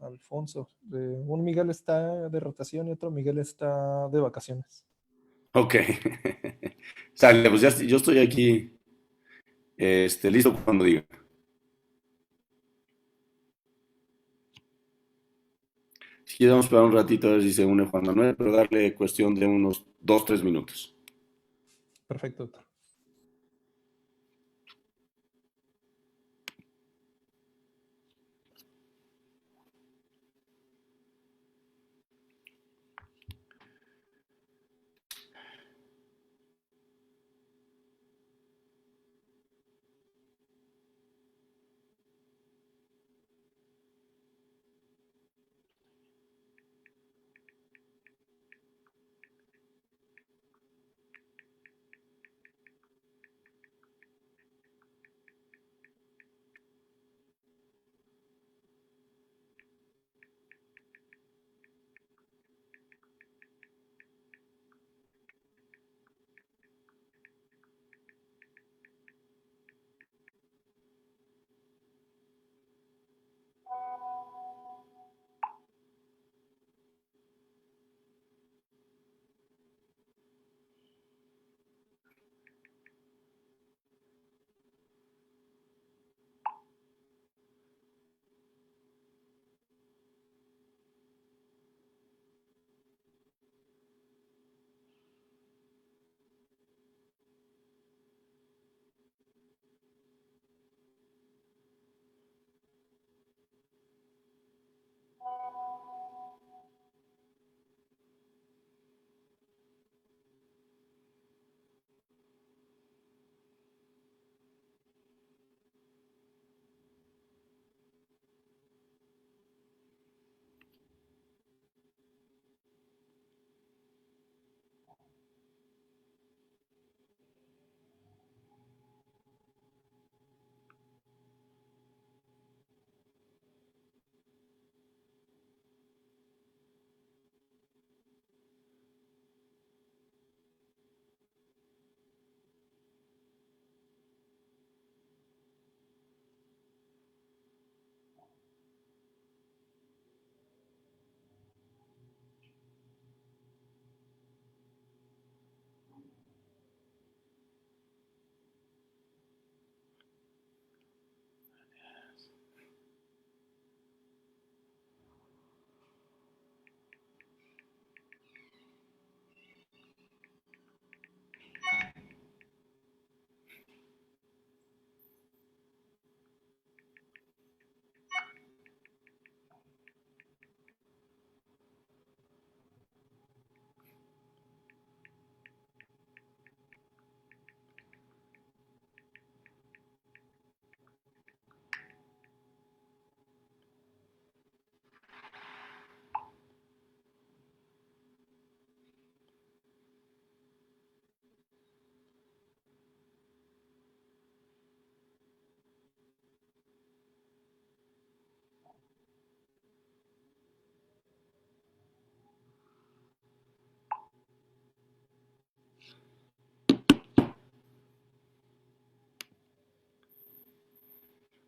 Alfonso. Un Miguel está de rotación y otro Miguel está de vacaciones. Ok. Sale, pues ya yo estoy aquí, listo cuando diga. Si quieres, vamos a esperar un ratito a ver si se une Juan Manuel, pero darle cuestión de unos 2, 3 minutos. Perfecto, doctor.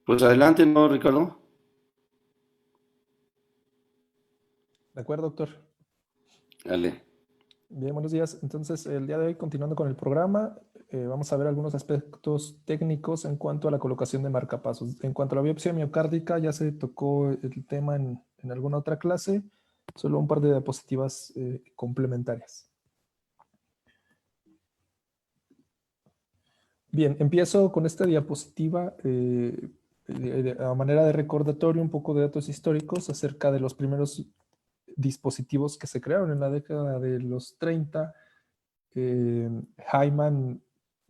Pues adelante, ¿no, Ricardo? De acuerdo, doctor. Dale. Bien, buenos días. Entonces, el día de hoy, continuando con el programa, vamos a ver algunos aspectos técnicos en cuanto a la colocación de marcapasos. En cuanto a la biopsia miocárdica, ya se tocó el tema en alguna otra clase, solo un par de diapositivas complementarias. Bien, empiezo con esta diapositiva a manera de recordatorio, un poco de datos históricos acerca de los primeros dispositivos que se crearon en la década de los 30. Hyman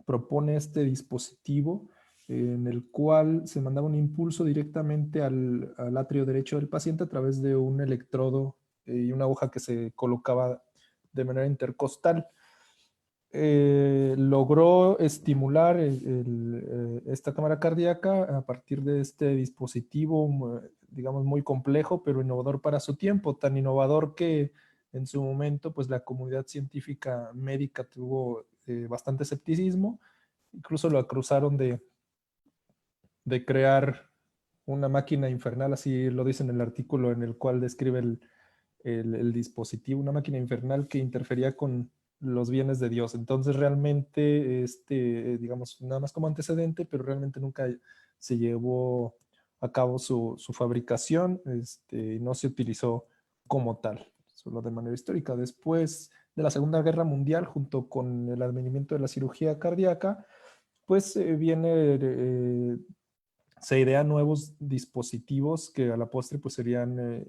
propone este dispositivo en el cual se mandaba un impulso directamente al atrio derecho del paciente a través de un electrodo y una aguja que se colocaba de manera intercostal. Logró estimular esta cámara cardíaca a partir de este dispositivo, digamos, muy complejo, pero innovador para su tiempo, tan innovador que en su momento, pues la comunidad científica médica tuvo bastante escepticismo, incluso lo acusaron de crear una máquina infernal, así lo dice en el artículo en el cual describe el dispositivo, una máquina infernal que interfería con los bienes de Dios. Entonces realmente, digamos, nada más como antecedente, pero realmente nunca se llevó a cabo su fabricación, no se utilizó como tal, solo de manera histórica. Después de la Segunda Guerra Mundial, junto con el advenimiento de la cirugía cardíaca, pues se idean nuevos dispositivos que a la postre pues serían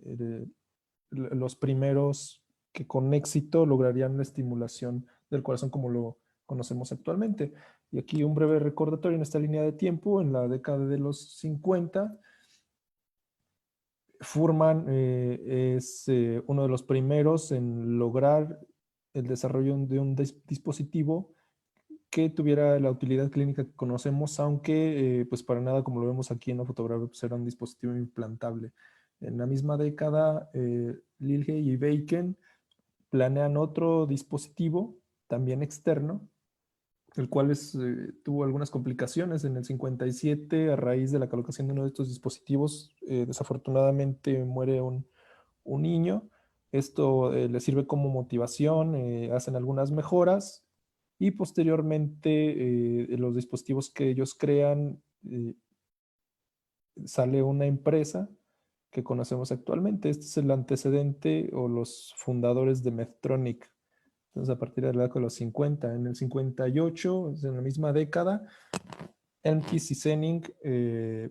los primeros que con éxito lograrían la estimulación del corazón como lo conocemos actualmente. Y aquí un breve recordatorio en esta línea de tiempo, en la década de los 50, Fuhrman es uno de los primeros en lograr el desarrollo de un dispositivo que tuviera la utilidad clínica que conocemos, aunque pues para nada, como lo vemos aquí en la fotografía, pues era un dispositivo implantable. En la misma década, Lilje y Bacon planean otro dispositivo, también externo, el cual tuvo algunas complicaciones en el 57 a raíz de la colocación de uno de estos dispositivos. Desafortunadamente muere un niño. Esto le sirve como motivación, hacen algunas mejoras y posteriormente los dispositivos que ellos crean, sale una empresa que conocemos actualmente. Este es el antecedente o los fundadores de Medtronic. Entonces, a partir de la década de los 50, en el 58, en la misma década, Elmquist y Senning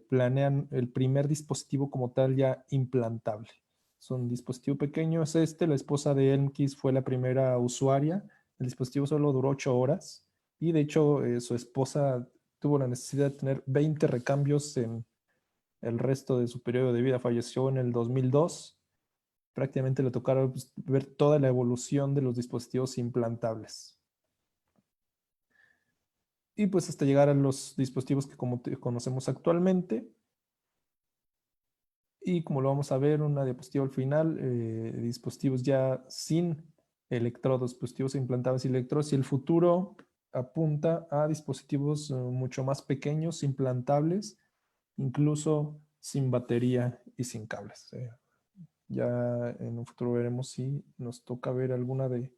planean el primer dispositivo como tal ya implantable. Es un dispositivo pequeño, es la esposa de Elmquist fue la primera usuaria. El dispositivo solo duró 8 horas y de hecho su esposa tuvo la necesidad de tener 20 recambios en el resto de su periodo de vida. Falleció en el 2002. Prácticamente le tocaron pues, ver toda la evolución de los dispositivos implantables. Y pues hasta llegar a los dispositivos que como conocemos actualmente. Y como lo vamos a ver, una diapositiva al final, dispositivos ya sin electrodos, dispositivos implantados sin electrodos. Y el futuro apunta a dispositivos mucho más pequeños, implantables, incluso sin batería y sin cables. Ya en un futuro veremos si nos toca ver alguna de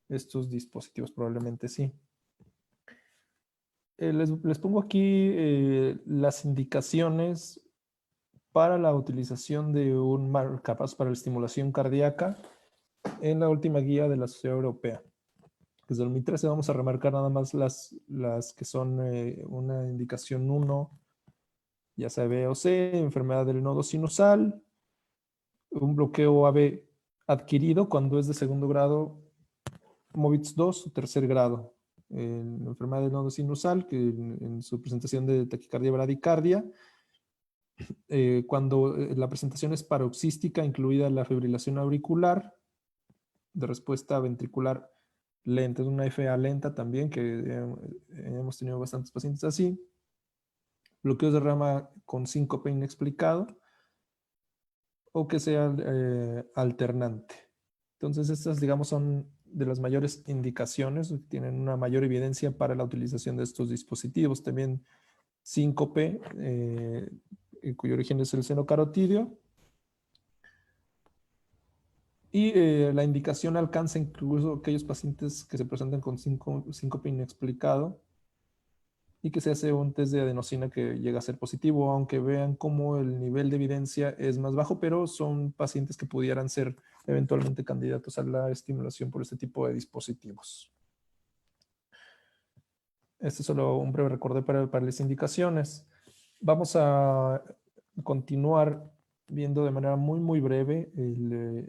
estos dispositivos, probablemente sí. Les pongo aquí las indicaciones para la utilización de un marcapasos para la estimulación cardíaca en la última guía de la Sociedad Europea. Desde 2013 vamos a remarcar nada más las que son una indicación 1, ya sea B o C, enfermedad del nodo sinusal, un bloqueo AB adquirido cuando es de segundo grado, MOVITS 2 o tercer grado. En enfermedad del nodo sinusal, que en su presentación de taquicardia bradicardia, cuando la presentación es paroxística, incluida la fibrilación auricular, de respuesta ventricular lenta, es una FA lenta también, que hemos tenido bastantes pacientes así. Bloqueos de rama con síncope inexplicado o que sea alternante. Entonces, estas, digamos, son de las mayores indicaciones, tienen una mayor evidencia para la utilización de estos dispositivos. También síncope, cuyo origen es el seno carotídeo. Y la indicación alcanza incluso aquellos pacientes que se presentan con síncope inexplicado y que se hace un test de adenosina que llega a ser positivo, aunque vean cómo el nivel de evidencia es más bajo, pero son pacientes que pudieran ser eventualmente candidatos a la estimulación por este tipo de dispositivos. Este es solo un breve recorte para las indicaciones. Vamos a continuar viendo de manera muy breve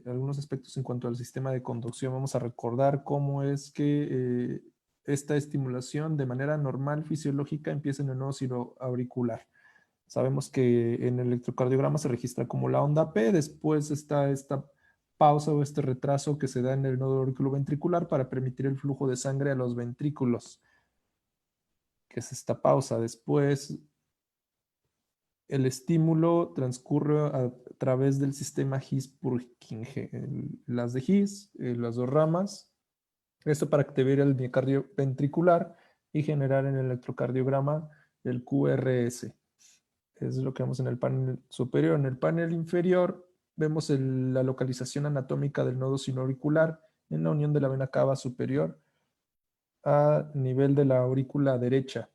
algunos aspectos en cuanto al sistema de conducción. Vamos a recordar cómo es que esta estimulación de manera normal, fisiológica, empieza en el nodo auricular. Sabemos que en el electrocardiograma se registra como la onda P, después está esta pausa o este retraso que se da en el nodo auriculoventricular para permitir el flujo de sangre a los ventrículos, que es esta pausa. Después el estímulo transcurre a través del sistema His-Purkinje, las de His, las dos ramas. Esto para activar el miocardio ventricular y generar en el electrocardiograma el QRS. Es lo que vemos en el panel superior. En el panel inferior vemos la localización anatómica del nodo sinoauricular en la unión de la vena cava superior a nivel de la aurícula derecha.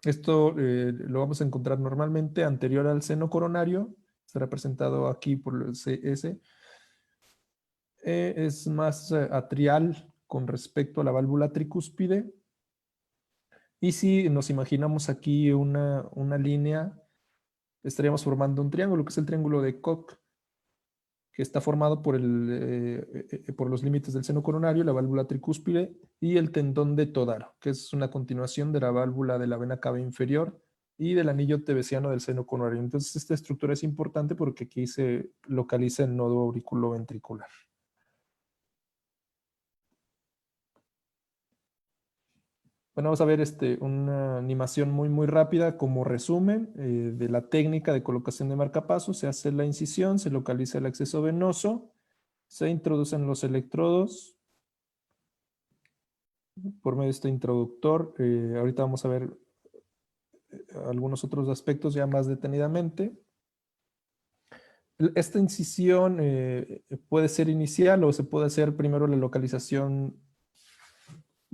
Esto lo vamos a encontrar normalmente anterior al seno coronario, está representado aquí por el CS. Es más atrial con respecto a la válvula tricúspide. Y si nos imaginamos aquí una línea, estaríamos formando un triángulo, que es el triángulo de Koch, que está formado por los límites del seno coronario, la válvula tricúspide y el tendón de Todaro, que es una continuación de la válvula de la vena cava inferior y del anillo tebesiano del seno coronario. Entonces, esta estructura es importante porque aquí se localiza el nodo auriculoventricular. Bueno, vamos a ver una animación muy rápida como resumen de la técnica de colocación de marcapasos. Se hace la incisión, se localiza el acceso venoso, se introducen los electrodos por medio de este introductor. Ahorita vamos a ver algunos otros aspectos ya más detenidamente. Esta incisión puede ser inicial o se puede hacer primero la localización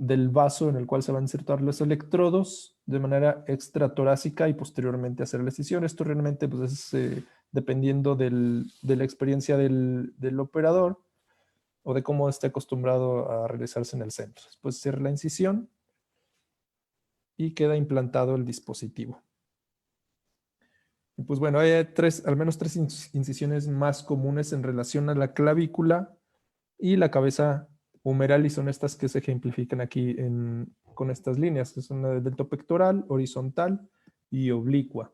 del vaso en el cual se van a insertar los electrodos de manera extratorácica y posteriormente hacer la incisión. Esto realmente pues, es dependiendo de la experiencia del operador o de cómo esté acostumbrado a realizarse en el centro. Después se cierra la incisión y queda implantado el dispositivo. Y pues bueno, hay al menos tres incisiones más comunes en relación a la clavícula y la cabeza humeral, y son estas que se ejemplifican aquí con estas líneas, que son la del delto pectoral, horizontal y oblicua.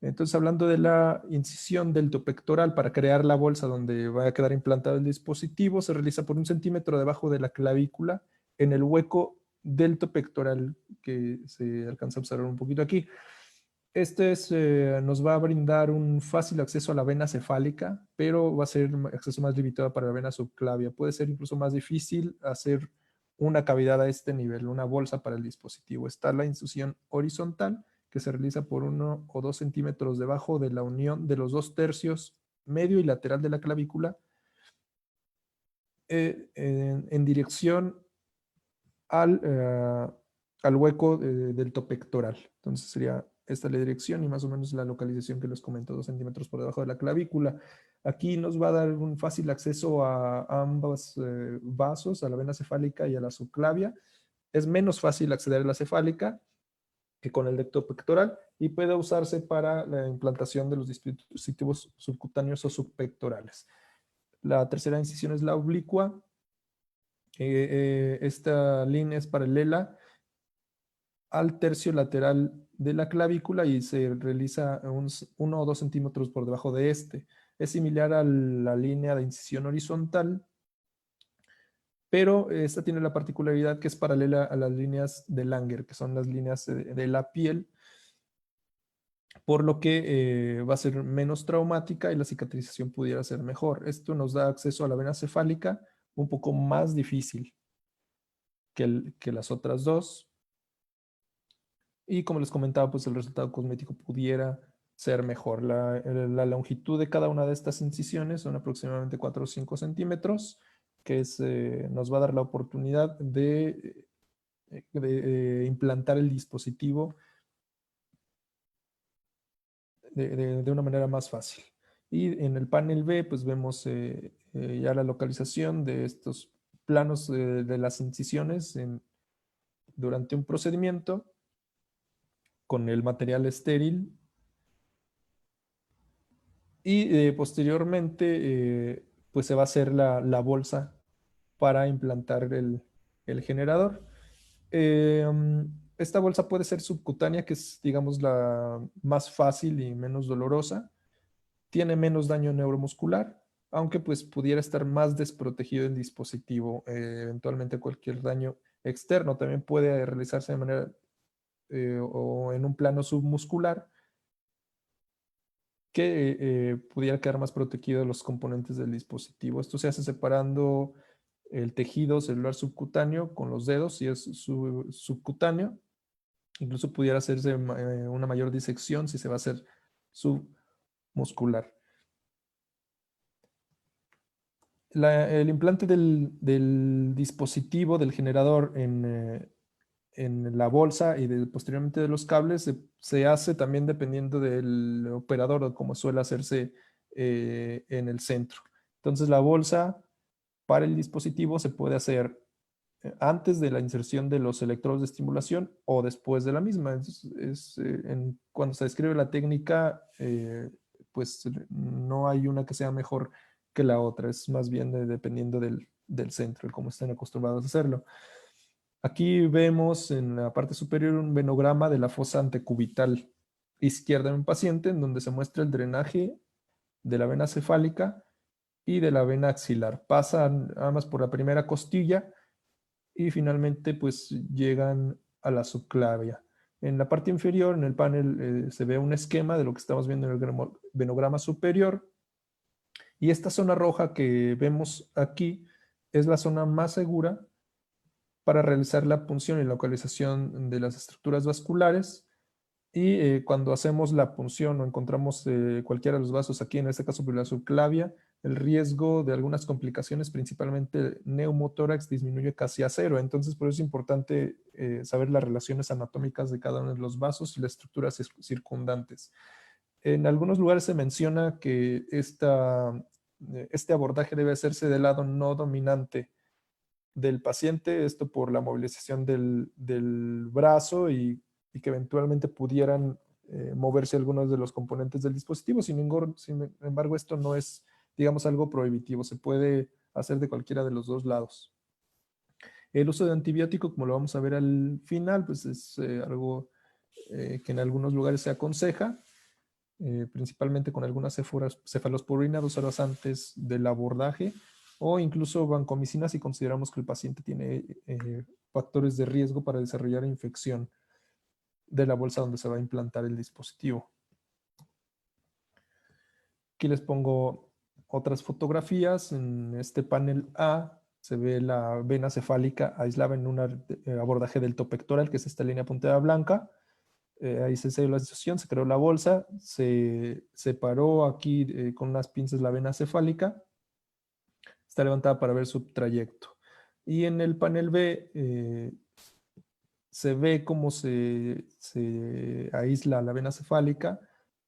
Entonces, hablando de la incisión delto pectoral para crear la bolsa donde va a quedar implantado el dispositivo, se realiza por 1 centímetro debajo de la clavícula en el hueco delto pectoral que se alcanza a observar un poquito aquí. Nos va a brindar un fácil acceso a la vena cefálica, pero va a ser un acceso más limitado para la vena subclavia. Puede ser incluso más difícil hacer una cavidad a este nivel, una bolsa para el dispositivo. Está la incisión horizontal, que se realiza por 1 o 2 centímetros debajo de la unión de los 2/3 medio y lateral de la clavícula, en dirección al hueco del topectoral. Entonces sería esta la dirección y más o menos la localización que les comento, 2 centímetros por debajo de la clavícula. Aquí nos va a dar un fácil acceso a ambos vasos, a la vena cefálica y a la subclavia. Es menos fácil acceder a la cefálica que con el decto pectoral y puede usarse para la implantación de los dispositivos subcutáneos o subpectorales. La tercera incisión es la oblicua. Esta línea es paralela al tercio lateral de la clavícula y se realiza 1 o 2 centímetros por debajo de este. Es similar a la línea de incisión horizontal, pero esta tiene la particularidad que es paralela a las líneas de Langer, que son las líneas de la piel, por lo que va a ser menos traumática y la cicatrización pudiera ser mejor. Esto nos da acceso a la vena cefálica un poco más difícil que las otras dos. Y como les comentaba, pues el resultado cosmético pudiera ser mejor. La longitud de cada una de estas incisiones son aproximadamente 4 o 5 centímetros, que nos va a dar la oportunidad de implantar el dispositivo de una manera más fácil. Y en el panel B, pues vemos ya la localización de estos planos de las incisiones durante un procedimiento con el material estéril y posteriormente pues se va a hacer la bolsa para implantar el generador. Esta bolsa puede ser subcutánea, que es digamos la más fácil y menos dolorosa. Tiene menos daño neuromuscular, aunque pues pudiera estar más desprotegido el dispositivo. Eventualmente cualquier daño externo también puede realizarse de manera o en un plano submuscular, que pudiera quedar más protegido de los componentes del dispositivo. Esto se hace separando el tejido celular subcutáneo con los dedos, si es subcutáneo. Incluso pudiera hacerse una mayor disección si se va a hacer submuscular. El implante del dispositivo, del generador en la bolsa y posteriormente de los cables se hace también dependiendo del operador o como suele hacerse en el centro. Entonces la bolsa para el dispositivo se puede hacer antes de la inserción de los electrodos de estimulación o después de la misma. Cuando se describe la técnica, pues no hay una que sea mejor que la otra, es más bien dependiendo del centro y cómo estén acostumbrados a hacerlo. Aquí vemos en la parte superior un venograma de la fosa antecubital izquierda en un paciente en donde se muestra el drenaje de la vena cefálica y de la vena axilar. Pasan ambas por la primera costilla y finalmente pues llegan a la subclavia. En la parte inferior, en el panel, se ve un esquema de lo que estamos viendo en el venograma superior. Y esta zona roja que vemos aquí es la zona más segura para realizar la punción y localización de las estructuras vasculares. Y cuando hacemos la punción o encontramos cualquiera de los vasos aquí, en este caso por la subclavia, el riesgo de algunas complicaciones, principalmente neumotórax, disminuye casi a cero. Entonces, por eso es importante saber las relaciones anatómicas de cada uno de los vasos y las estructuras circundantes. En algunos lugares se menciona que este abordaje debe hacerse del lado no dominante del paciente, esto por la movilización del brazo y que eventualmente pudieran moverse algunos de los componentes del dispositivo. Sin embargo, esto no es, digamos, algo prohibitivo. Se puede hacer de cualquiera de los dos lados. El uso de antibiótico, como lo vamos a ver al final, pues es algo que en algunos lugares se aconseja, principalmente con algunas cefalosporina 2 horas antes del abordaje, o incluso vancomicina si consideramos que el paciente tiene factores de riesgo para desarrollar infección de la bolsa donde se va a implantar el dispositivo. Aquí les pongo otras fotografías. En este panel A se ve la vena cefálica aislada en un abordaje delto pectoral, que es esta línea punteada blanca. Ahí se selló la disociación, se creó la bolsa, se separó aquí con unas pinzas la vena cefálica. Está levantada para ver su trayecto. Y en el panel B se ve cómo se aísla la vena cefálica,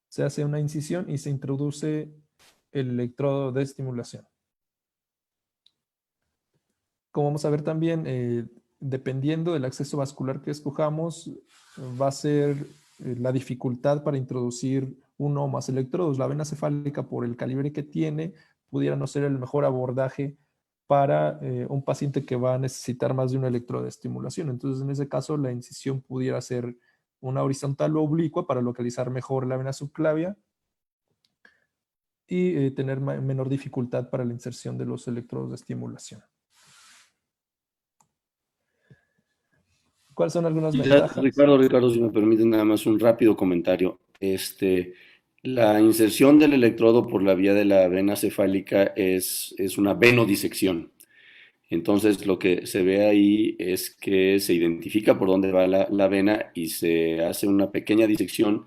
se hace una incisión y se introduce el electrodo de estimulación. Como vamos a ver también, dependiendo del acceso vascular que escojamos, va a ser la dificultad para introducir uno o más electrodos. La vena cefálica, por el calibre que tiene, pudiera no ser el mejor abordaje para un paciente que va a necesitar más de un electrodo de estimulación. Entonces, en ese caso, la incisión pudiera ser una horizontal o oblicua para localizar mejor la vena subclavia y tener menor dificultad para la inserción de los electrodos de estimulación. ¿Cuáles son algunas ventajas? Ricardo, si me permiten nada más un rápido comentario. La inserción del electrodo por la vía de la vena cefálica es una venodisección. Entonces lo que se ve ahí es que se identifica por dónde va la vena y se hace una pequeña disección.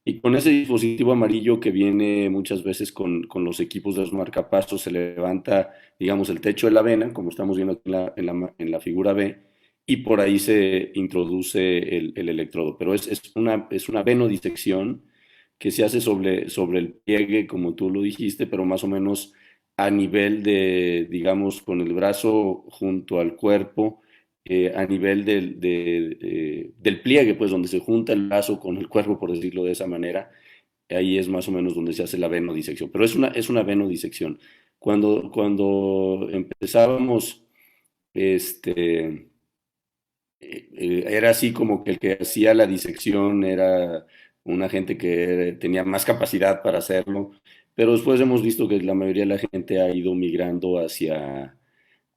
Y con ese dispositivo amarillo que viene muchas veces con los equipos de los marcapasos, se levanta, digamos, el techo de la vena, como estamos viendo aquí en la figura B, y por ahí se introduce el electrodo. Pero es una venodisección que se hace sobre el pliegue, como tú lo dijiste, pero más o menos a nivel de, digamos, con el brazo junto al cuerpo, a nivel del pliegue, pues donde se junta el brazo con el cuerpo, por decirlo de esa manera, ahí es más o menos donde se hace la venodisección. Pero es una venodisección. Cuando empezábamos, era así como que el que hacía la disección era una gente que tenía más capacidad para hacerlo, pero después hemos visto que la mayoría de la gente ha ido migrando hacia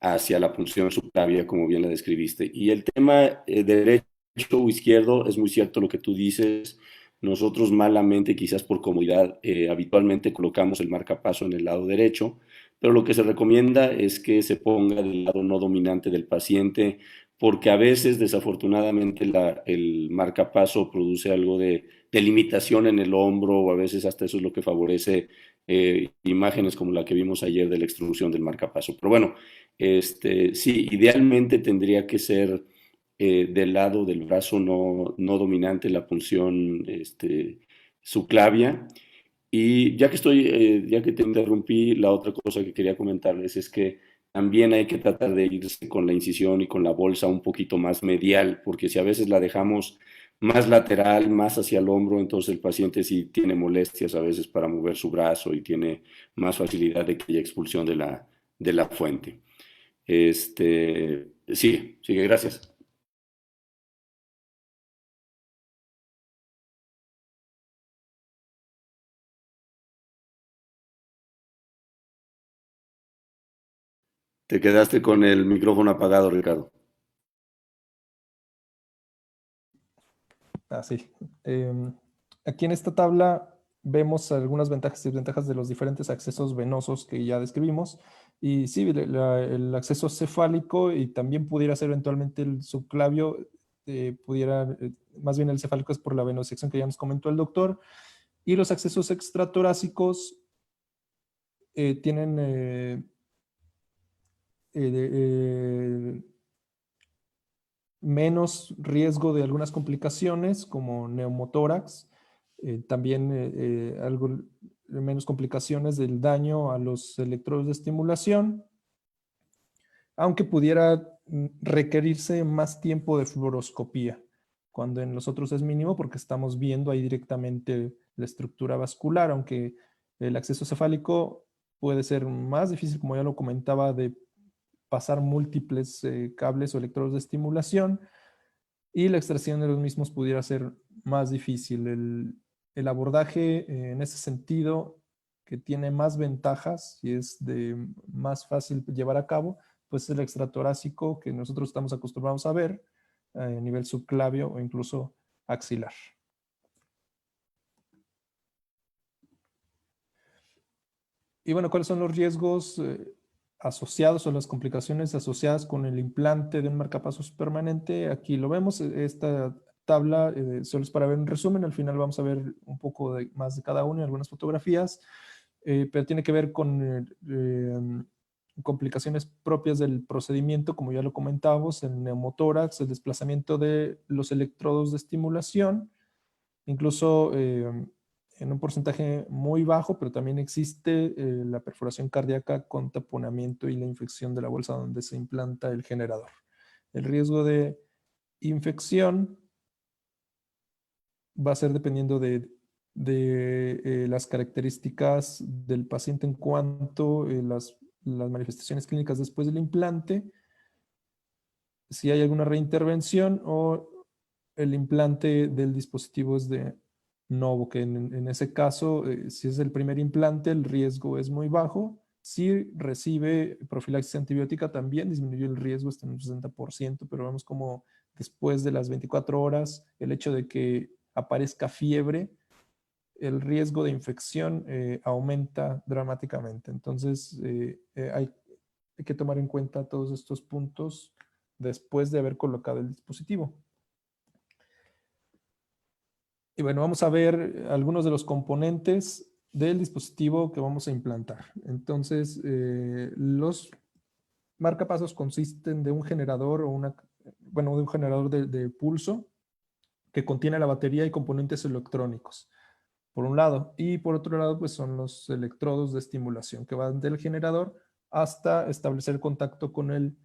la punción subclavia, como bien la describiste. Y el tema derecho o izquierdo, es muy cierto lo que tú dices. Nosotros malamente, quizás por comodidad, habitualmente colocamos el marcapaso en el lado derecho, pero lo que se recomienda es que se ponga del lado no dominante del paciente, porque a veces, desafortunadamente, el marcapaso produce algo de delimitación en el hombro, o a veces hasta eso es lo que favorece imágenes como la que vimos ayer de la extrusión del marcapaso. Pero bueno, sí, idealmente tendría que ser del lado del brazo no dominante la punción subclavia. Y ya que te interrumpí, la otra cosa que quería comentarles es que también hay que tratar de irse con la incisión y con la bolsa un poquito más medial, porque si a veces la dejamos más lateral, más hacia el hombro, entonces el paciente sí tiene molestias a veces para mover su brazo y tiene más facilidad de que haya expulsión de la fuente. Sigue, gracias. Te quedaste con el micrófono apagado, Ricardo. Así. Aquí en esta tabla vemos algunas ventajas y desventajas de los diferentes accesos venosos que ya describimos. Y sí, el acceso cefálico y también pudiera ser eventualmente el subclavio, más bien el cefálico es por la venosección que ya nos comentó el doctor. Y los accesos extratorácicos tienen menos riesgo de algunas complicaciones como neumotórax, también algo menos complicaciones del daño a los electrodos de estimulación, aunque pudiera requerirse más tiempo de fluoroscopía, cuando en los otros es mínimo porque estamos viendo ahí directamente la estructura vascular, aunque el acceso cefálico puede ser más difícil, como ya lo comentaba, de pasar múltiples cables o electrodos de estimulación, y la extracción de los mismos pudiera ser más difícil. El abordaje en ese sentido, que tiene más ventajas y es de más fácil llevar a cabo, pues es el extratorácico que nosotros estamos acostumbrados a ver a nivel subclavio o incluso axilar. Y bueno, ¿cuáles son los riesgos asociados o las complicaciones asociadas con el implante de un marcapasos permanente? Aquí lo vemos, esta tabla solo es para ver un resumen, al final vamos a ver un poco más de cada uno y algunas fotografías, pero tiene que ver con complicaciones propias del procedimiento, como ya lo comentábamos, el neumotórax, el desplazamiento de los electrodos de estimulación, incluso en un porcentaje muy bajo, pero también existe la perforación cardíaca con taponamiento y la infección de la bolsa donde se implanta el generador. El riesgo de infección va a ser dependiendo de las características del paciente en cuanto a las manifestaciones clínicas después del implante, si hay alguna reintervención o el implante del dispositivo es de novo, que en ese caso, si es el primer implante, el riesgo es muy bajo. Si recibe profilaxis antibiótica, también disminuye el riesgo hasta en un 60%, pero vemos como después de las 24 horas, el hecho de que aparezca fiebre, el riesgo de infección aumenta dramáticamente. Entonces, hay que tomar en cuenta todos estos puntos después de haber colocado el dispositivo. Y bueno, vamos a ver algunos de los componentes del dispositivo que vamos a implantar. Entonces, los marcapasos consisten de un generador o de un generador de pulso que contiene la batería y componentes electrónicos, por un lado. Y por otro lado, pues son los electrodos de estimulación que van del generador hasta establecer contacto con el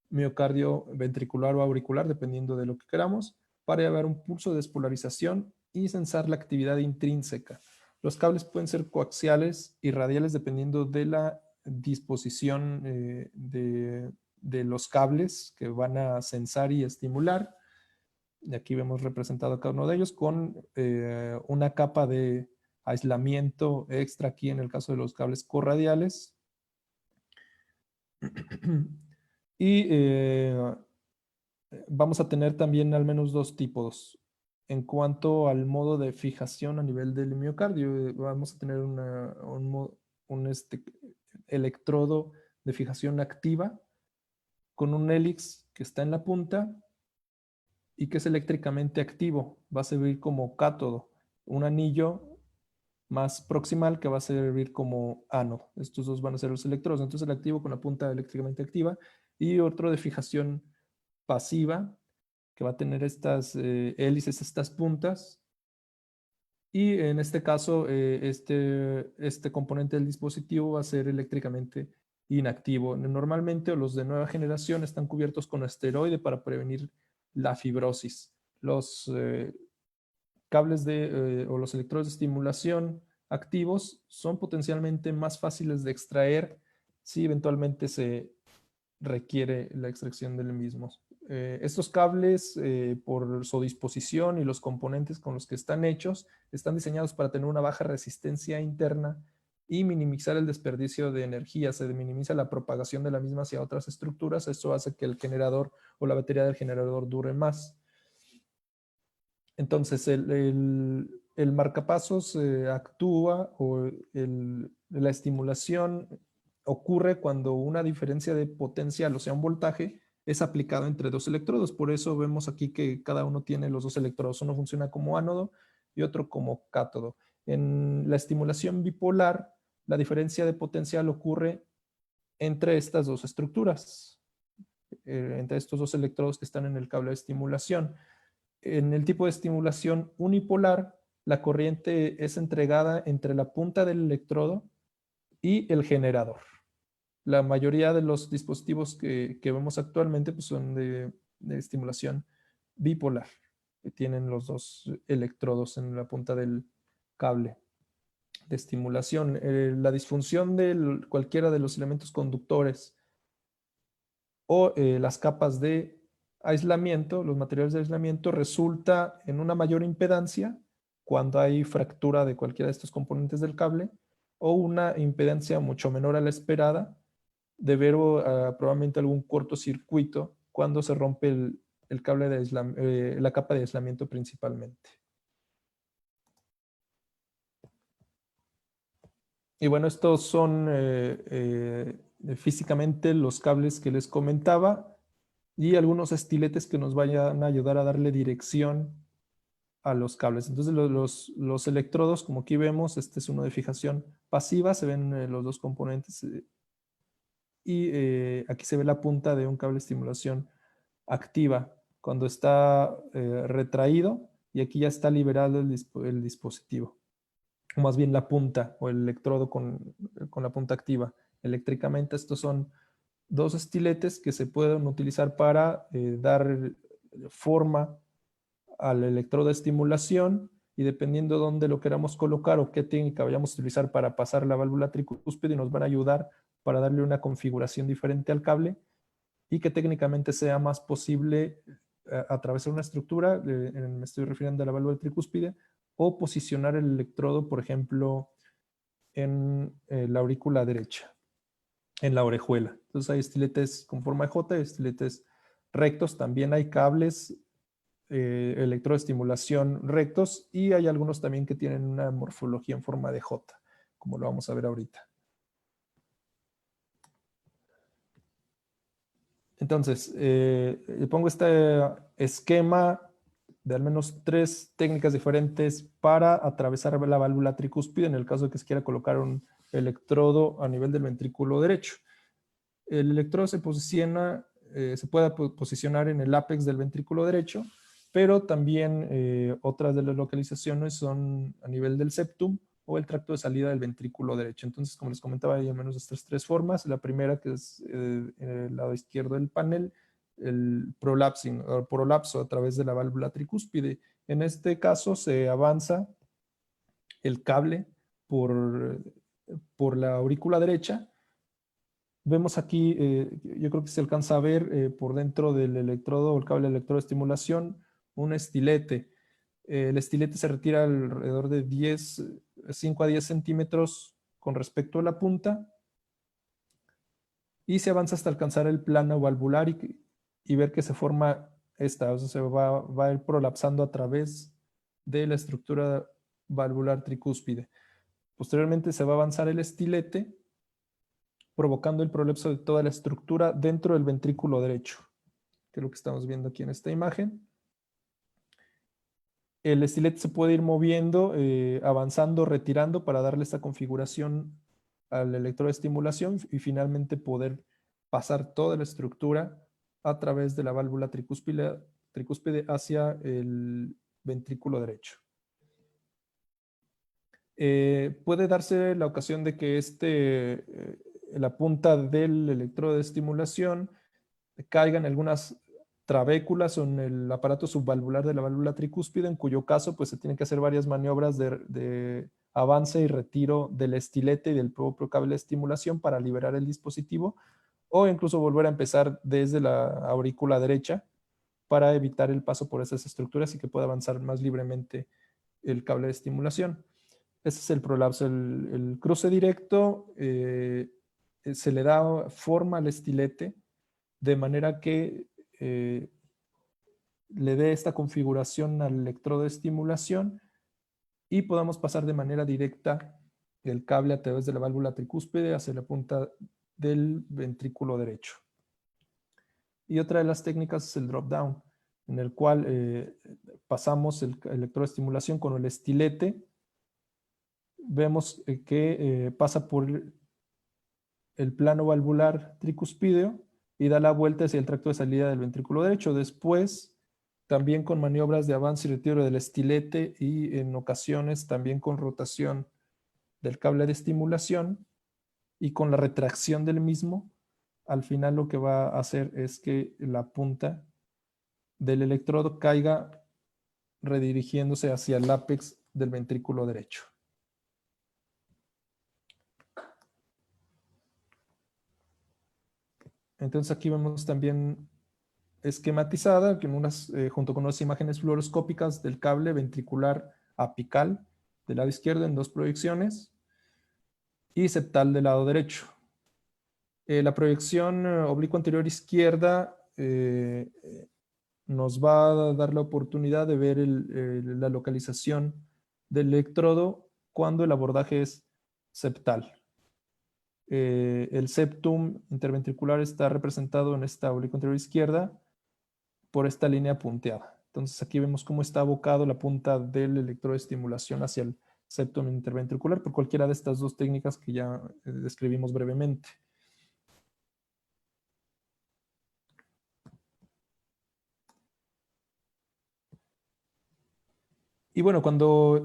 miocardio ventricular o auricular, dependiendo de lo que queramos, para llevar un pulso de despolarización y censar la actividad intrínseca. Los cables pueden ser coaxiales y radiales dependiendo de la disposición de los cables que van a censar y estimular. Y aquí vemos representado cada uno de ellos con una capa de aislamiento extra aquí en el caso de los cables corradiales. Y vamos a tener también al menos dos tipos. En cuanto al modo de fijación a nivel del miocardio, vamos a tener un electrodo de fijación activa con un hélix que está en la punta y que es eléctricamente activo. Va a servir como cátodo. un anillo más proximal que va a servir como ánodo. Estos dos van a ser los electrodos. Entonces el activo con la punta eléctricamente activa y otro de fijación pasiva que va a tener estas hélices, estas puntas. Y en este caso, este componente del dispositivo va a ser eléctricamente inactivo. Normalmente los de nueva generación están cubiertos con esteroide para prevenir la fibrosis. Los cables o los electrodos de estimulación activos son potencialmente más fáciles de extraer si eventualmente se requiere la extracción del mismo. Estos cables, por su disposición y los componentes con los que están hechos, están diseñados para tener una baja resistencia interna y minimizar el desperdicio de energía. Se minimiza la propagación de la misma hacia otras estructuras. Esto hace que el generador o la batería del generador dure más. Entonces, el marcapasos actúa o la estimulación ocurre cuando una diferencia de potencial, o sea, un voltaje, es aplicado entre dos electrodos. Por eso vemos aquí que cada uno tiene los dos electrodos. Uno funciona como ánodo y otro como cátodo. En la estimulación bipolar, la diferencia de potencial ocurre entre estas dos estructuras, entre estos dos electrodos que están en el cable de estimulación. En el tipo de estimulación unipolar, la corriente es entregada entre la punta del electrodo y el generador. La mayoría de los dispositivos que vemos actualmente pues, son de estimulación bipolar, que tienen los dos electrodos en la punta del cable de estimulación. La disfunción de cualquiera de los elementos conductores o las capas de aislamiento, los materiales de aislamiento, resulta en una mayor impedancia cuando hay fractura de cualquiera de estos componentes del cable o una impedancia mucho menor a la esperada debido a probablemente algún cortocircuito cuando se rompe el cable de la capa de aislamiento principalmente. Y bueno, estos son físicamente los cables que les comentaba y algunos estiletes que nos vayan a ayudar a darle dirección a los cables. Entonces los electrodos, como aquí vemos, este es uno de fijación pasiva, se ven los dos componentes y aquí se ve la punta de un cable de estimulación activa cuando está retraído y aquí ya está liberado el dispositivo, o más bien la punta o el electrodo con la punta activa. Eléctricamente estos son dos estiletes que se pueden utilizar para dar forma al electrodo de estimulación y dependiendo de dónde lo queramos colocar o qué técnica vayamos a utilizar para pasar la válvula tricúspide, nos van a ayudar para darle una configuración diferente al cable y que técnicamente sea más posible atravesar una estructura, me estoy refiriendo a la válvula tricúspide, o posicionar el electrodo, por ejemplo, en la aurícula derecha, en la orejuela. Entonces hay estiletes con forma de J, estiletes rectos, también hay cables electroestimulación rectos y hay algunos también que tienen una morfología en forma de J, como lo vamos a ver ahorita. Entonces, pongo este esquema de al menos 3 técnicas diferentes para atravesar la válvula tricúspide en el caso de que se quiera colocar un electrodo a nivel del ventrículo derecho. El electrodo se posiciona, se puede posicionar en el ápex del ventrículo derecho, pero también otras de las localizaciones son a nivel del septum o el tracto de salida del ventrículo derecho. Entonces, como les comentaba, hay al menos estas 3 formas. La primera, que es en el lado izquierdo del panel, el prolapsing o prolapso a través de la válvula tricúspide. En este caso se avanza el cable por la aurícula derecha. Vemos aquí, yo creo que se alcanza a ver por dentro del electrodo o el cable de electroestimulación un estilete. El estilete se retira alrededor de 5 a 10 centímetros con respecto a la punta y se avanza hasta alcanzar el plano valvular y ver que se forma esta, o sea, se va a ir prolapsando a través de la estructura valvular tricúspide. Posteriormente se va a avanzar el estilete provocando el prolapso de toda la estructura dentro del ventrículo derecho, que es lo que estamos viendo aquí en esta imagen. El estilete se puede ir moviendo, avanzando, retirando para darle esta configuración al electrodo de estimulación y finalmente poder pasar toda la estructura a través de la válvula tricúspide hacia el ventrículo derecho. Puede darse la ocasión de que la punta del electrodo de estimulación caiga en algunas trabéculas o en el aparato subvalvular de la válvula tricúspide, en cuyo caso pues se tienen que hacer varias maniobras de avance y retiro del estilete y del propio cable de estimulación para liberar el dispositivo, o incluso volver a empezar desde la aurícula derecha para evitar el paso por esas estructuras y que pueda avanzar más libremente el cable de estimulación. Ese es el prolapso. El cruce directo se le da forma al estilete de manera que le dé esta configuración al electrodo de estimulación y podamos pasar de manera directa el cable a través de la válvula tricúspide hacia la punta del ventrículo derecho. Y otra de las técnicas es el drop down, en el cual pasamos el electrodo de estimulación con el estilete. Vemos que pasa por el plano valvular tricúspideo y da la vuelta hacia el tracto de salida del ventrículo derecho. Después, también con maniobras de avance y retiro del estilete y en ocasiones también con rotación del cable de estimulación y con la retracción del mismo, al final lo que va a hacer es que la punta del electrodo caiga redirigiéndose hacia el ápex del ventrículo derecho. Entonces aquí vemos también esquematizada junto con unas imágenes fluoroscópicas del cable ventricular apical del lado izquierdo en dos proyecciones y septal del lado derecho. La proyección oblicuo anterior izquierda nos va a dar la oportunidad de ver la localización del electrodo cuando el abordaje es septal. El septum interventricular está representado en esta oblicuo anterior izquierda por esta línea punteada. Entonces aquí vemos cómo está abocado la punta del electrodo de estimulación hacia el septum interventricular por cualquiera de estas dos técnicas que ya describimos brevemente. Y bueno, cuando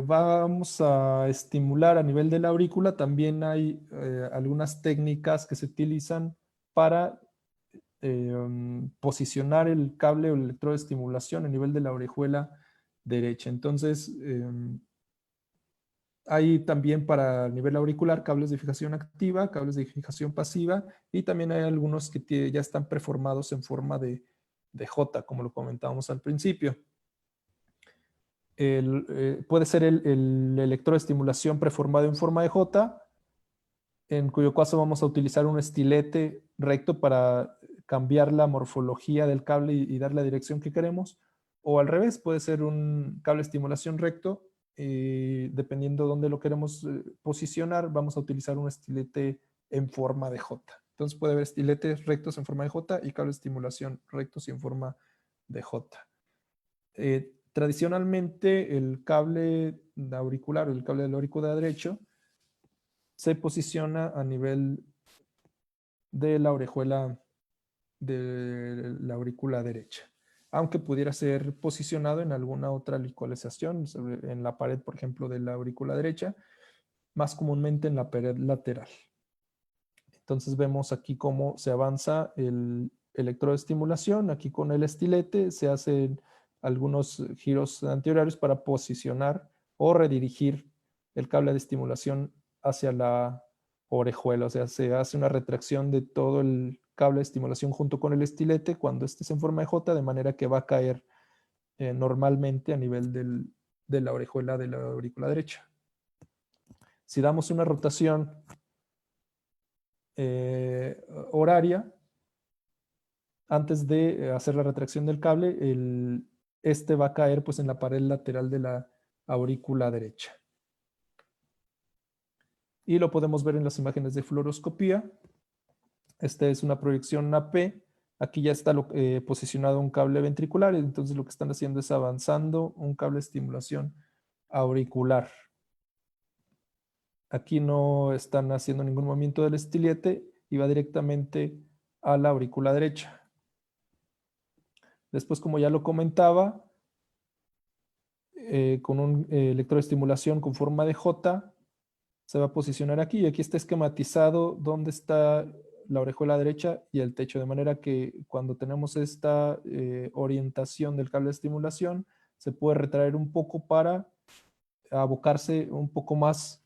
vamos a estimular a nivel de la aurícula, también hay algunas técnicas que se utilizan para posicionar el cable o el electrodo de estimulación a nivel de la orejuela derecha. Entonces, hay también para el nivel auricular cables de fijación activa, cables de fijación pasiva, y también hay algunos que ya están preformados en forma de J, como lo comentábamos al principio. Puede ser el electrodo de estimulación preformado en forma de J, en cuyo caso vamos a utilizar un estilete recto para cambiar la morfología del cable y dar la dirección que queremos, o al revés, puede ser un cable de estimulación recto y dependiendo dónde lo queremos posicionar, vamos a utilizar un estilete en forma de J. Entonces puede haber estiletes rectos en forma de J y cables de estimulación rectos y en forma de J. Tradicionalmente el cable auricular o el cable del auricular derecho se posiciona a nivel de la orejuela de la aurícula derecha, aunque pudiera ser posicionado en alguna otra localización, en la pared, por ejemplo, de la aurícula derecha, más comúnmente en la pared lateral. Entonces vemos aquí cómo se avanza el electrodo de estimulación, aquí con el estilete se hacen algunos giros anteriores para posicionar o redirigir el cable de estimulación hacia la orejuela, o sea, se hace una retracción de todo el cable de estimulación junto con el estilete cuando este es en forma de J, de manera que va a caer normalmente a nivel de la orejuela de la aurícula derecha. Si damos una rotación horaria, antes de hacer la retracción del cable, este va a caer pues, en la pared lateral de la aurícula derecha. Y lo podemos ver en las imágenes de fluoroscopía. Esta es una proyección AP Aquí ya está posicionado un cable ventricular, entonces lo que están haciendo es avanzando un cable de estimulación auricular. Aquí no están haciendo ningún movimiento del estilete y va directamente a la aurícula derecha. Después, como ya lo comentaba, con un electroestimulación con forma de J, se va a posicionar aquí. Y aquí está esquematizado dónde está la orejuela derecha y el techo, de manera que cuando tenemos esta orientación del cable de estimulación, se puede retraer un poco para abocarse un poco más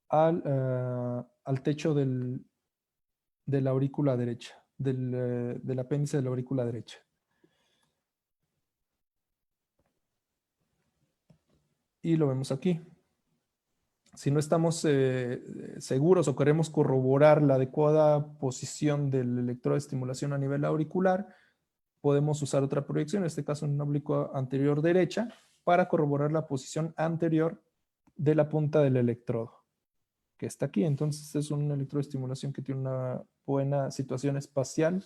al techo de la aurícula derecha, del apéndice de la aurícula derecha. Y lo vemos aquí. Si no estamos seguros o queremos corroborar la adecuada posición del electrodo de estimulación a nivel auricular, podemos usar otra proyección, en este caso en una oblicua anterior derecha, para corroborar la posición anterior de la punta del electrodo, que está aquí. Entonces es un electrodo de estimulación que tiene una buena situación espacial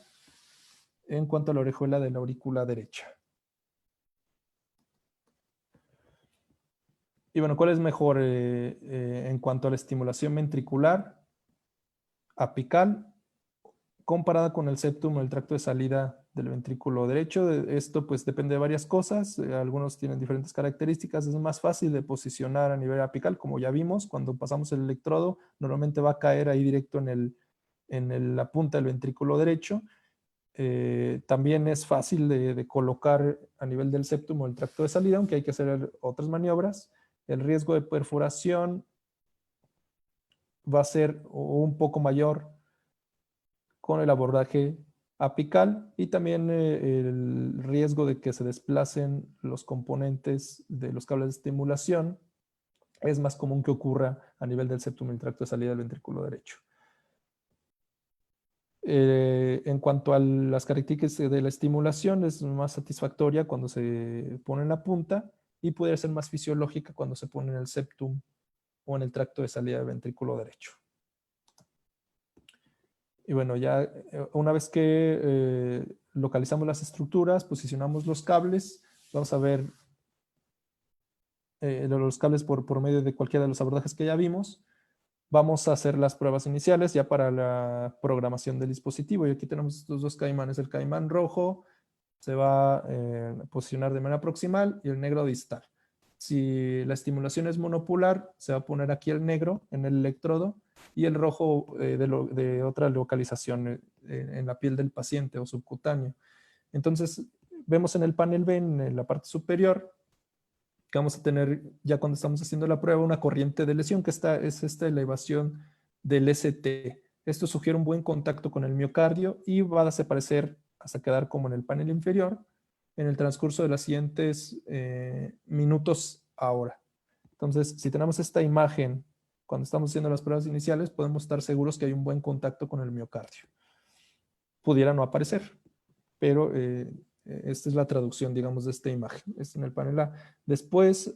en cuanto a la orejuela de la aurícula derecha. Y bueno, ¿cuál es mejor en cuanto a la estimulación ventricular apical comparada con el septum o el tracto de salida del ventrículo derecho? Esto pues depende de varias cosas, algunos tienen diferentes características. Es más fácil de posicionar a nivel apical, como ya vimos, cuando pasamos el electrodo normalmente va a caer ahí directo en la punta del ventrículo derecho. También es fácil de colocar a nivel del septum o el tracto de salida, aunque hay que hacer otras maniobras. El riesgo de perforación va a ser un poco mayor con el abordaje apical y también el riesgo de que se desplacen los componentes de los cables de estimulación es más común que ocurra a nivel del septum y el tracto de salida del ventrículo derecho. En cuanto a las características de la estimulación, es más satisfactoria cuando se pone en la punta y puede ser más fisiológica cuando se pone en el septum o en el tracto de salida del ventrículo derecho. Y bueno, ya una vez que localizamos las estructuras, posicionamos los cables, vamos a ver los cables por medio de cualquiera de los abordajes que ya vimos. Vamos a hacer las pruebas iniciales ya para la programación del dispositivo. Y aquí tenemos estos dos caimanes. El caimán rojo se va a posicionar de manera proximal y el negro distal. Si la estimulación es monopolar, se va a poner aquí el negro en el electrodo y el rojo de otra localización en la piel del paciente o subcutáneo. Entonces, vemos en el panel B, en la parte superior, que vamos a tener, ya cuando estamos haciendo la prueba, una corriente de lesión, que es esta elevación del ST. Esto sugiere un buen contacto con el miocardio y va a desaparecer hasta quedar como en el panel inferior en el transcurso de los siguientes minutos a hora. Entonces, si tenemos esta imagen cuando estamos haciendo las pruebas iniciales, podemos estar seguros que hay un buen contacto con el miocardio. Pudiera no aparecer, pero esta es la traducción, digamos, de esta imagen. Está en el panel A. Después,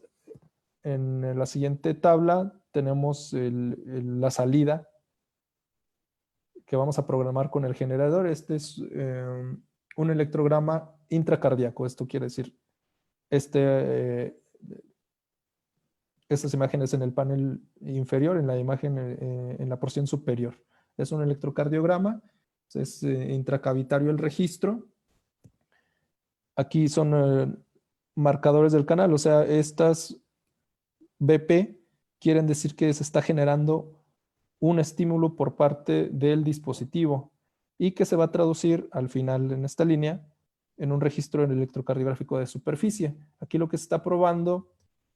en la siguiente tabla, tenemos la salida que vamos a programar con el generador. Este es un electrograma intracardíaco. Esto quiere decir, estas imágenes en el panel inferior, en la imagen en la porción superior. Es un electrocardiograma, es intracavitario el registro. Aquí son marcadores del canal, o sea, estas BP quieren decir que se está generando un estímulo por parte del dispositivo y que se va a traducir al final en esta línea en un registro en electrocardiográfico de superficie. Aquí lo que se está probando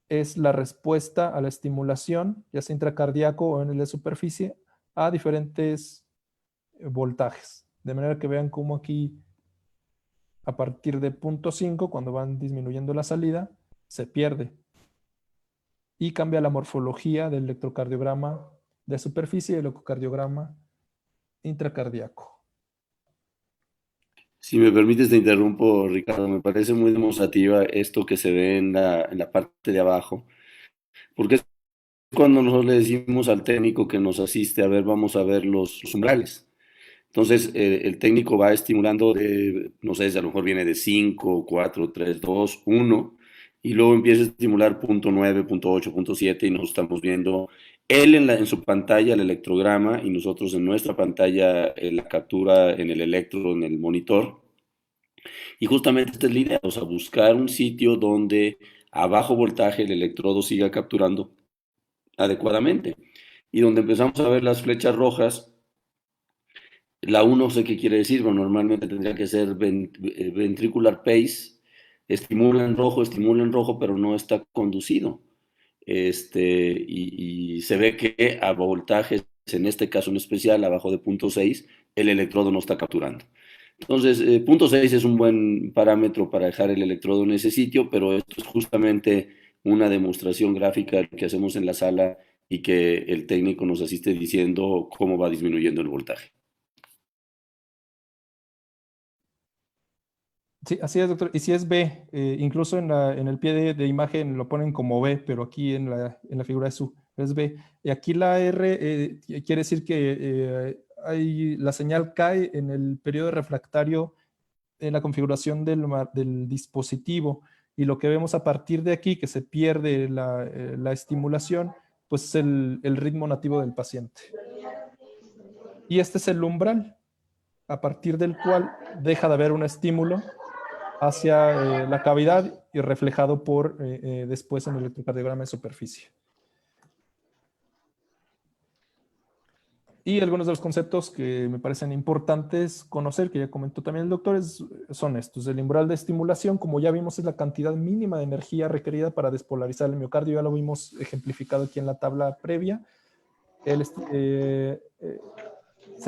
es la respuesta a la estimulación, ya sea intracardíaco o en el de superficie, a diferentes voltajes. De manera que vean cómo aquí, a partir de 0.5, cuando van disminuyendo la salida, se pierde y cambia la morfología del electrocardiograma de superficie y el ecocardiograma intracardíaco. Si me permites, te interrumpo, Ricardo. Me parece muy demostrativa esto que se ve en la parte de abajo, porque es cuando nosotros le decimos al técnico que nos asiste, a ver, vamos a ver los umbrales. Entonces, el técnico va estimulando de, no sé, si a lo mejor viene de 5, 4, 3, 2, 1, y luego empieza a estimular punto 9, punto 8, punto 7, y nos estamos viendo él en su pantalla, el electrograma, y nosotros en nuestra pantalla, la captura en el electrodo, en el monitor. Y justamente esta es la idea, o sea, buscar un sitio donde a bajo voltaje el electrodo siga capturando adecuadamente. Y donde empezamos a ver las flechas rojas, la 1 sé qué quiere decir, pero normalmente tendría que ser ventricular pace, estimula en rojo, pero no está conducido. Y se ve que a voltajes, en este caso en especial, abajo de punto 6, el electrodo no está capturando. Entonces, punto 6 es un buen parámetro para dejar el electrodo en ese sitio, pero esto es justamente una demostración gráfica que hacemos en la sala y que el técnico nos asiste diciendo cómo va disminuyendo el voltaje. Sí, así es, doctor. Y si es B, incluso en el pie de imagen lo ponen como B, pero aquí en la figura es U, es B. Y aquí la R quiere decir que la señal cae en el periodo refractario en la configuración del dispositivo. Y lo que vemos a partir de aquí, que se pierde la estimulación, pues es el ritmo nativo del paciente. Y este es el umbral, a partir del cual deja de haber un estímulo hacia la cavidad y reflejado después en el electrocardiograma de superficie. Y algunos de los conceptos que me parecen importantes conocer, que ya comentó también el doctor, son estos. El umbral de estimulación, como ya vimos, es la cantidad mínima de energía requerida para despolarizar el miocardio. Ya lo vimos ejemplificado aquí en la tabla previa. Se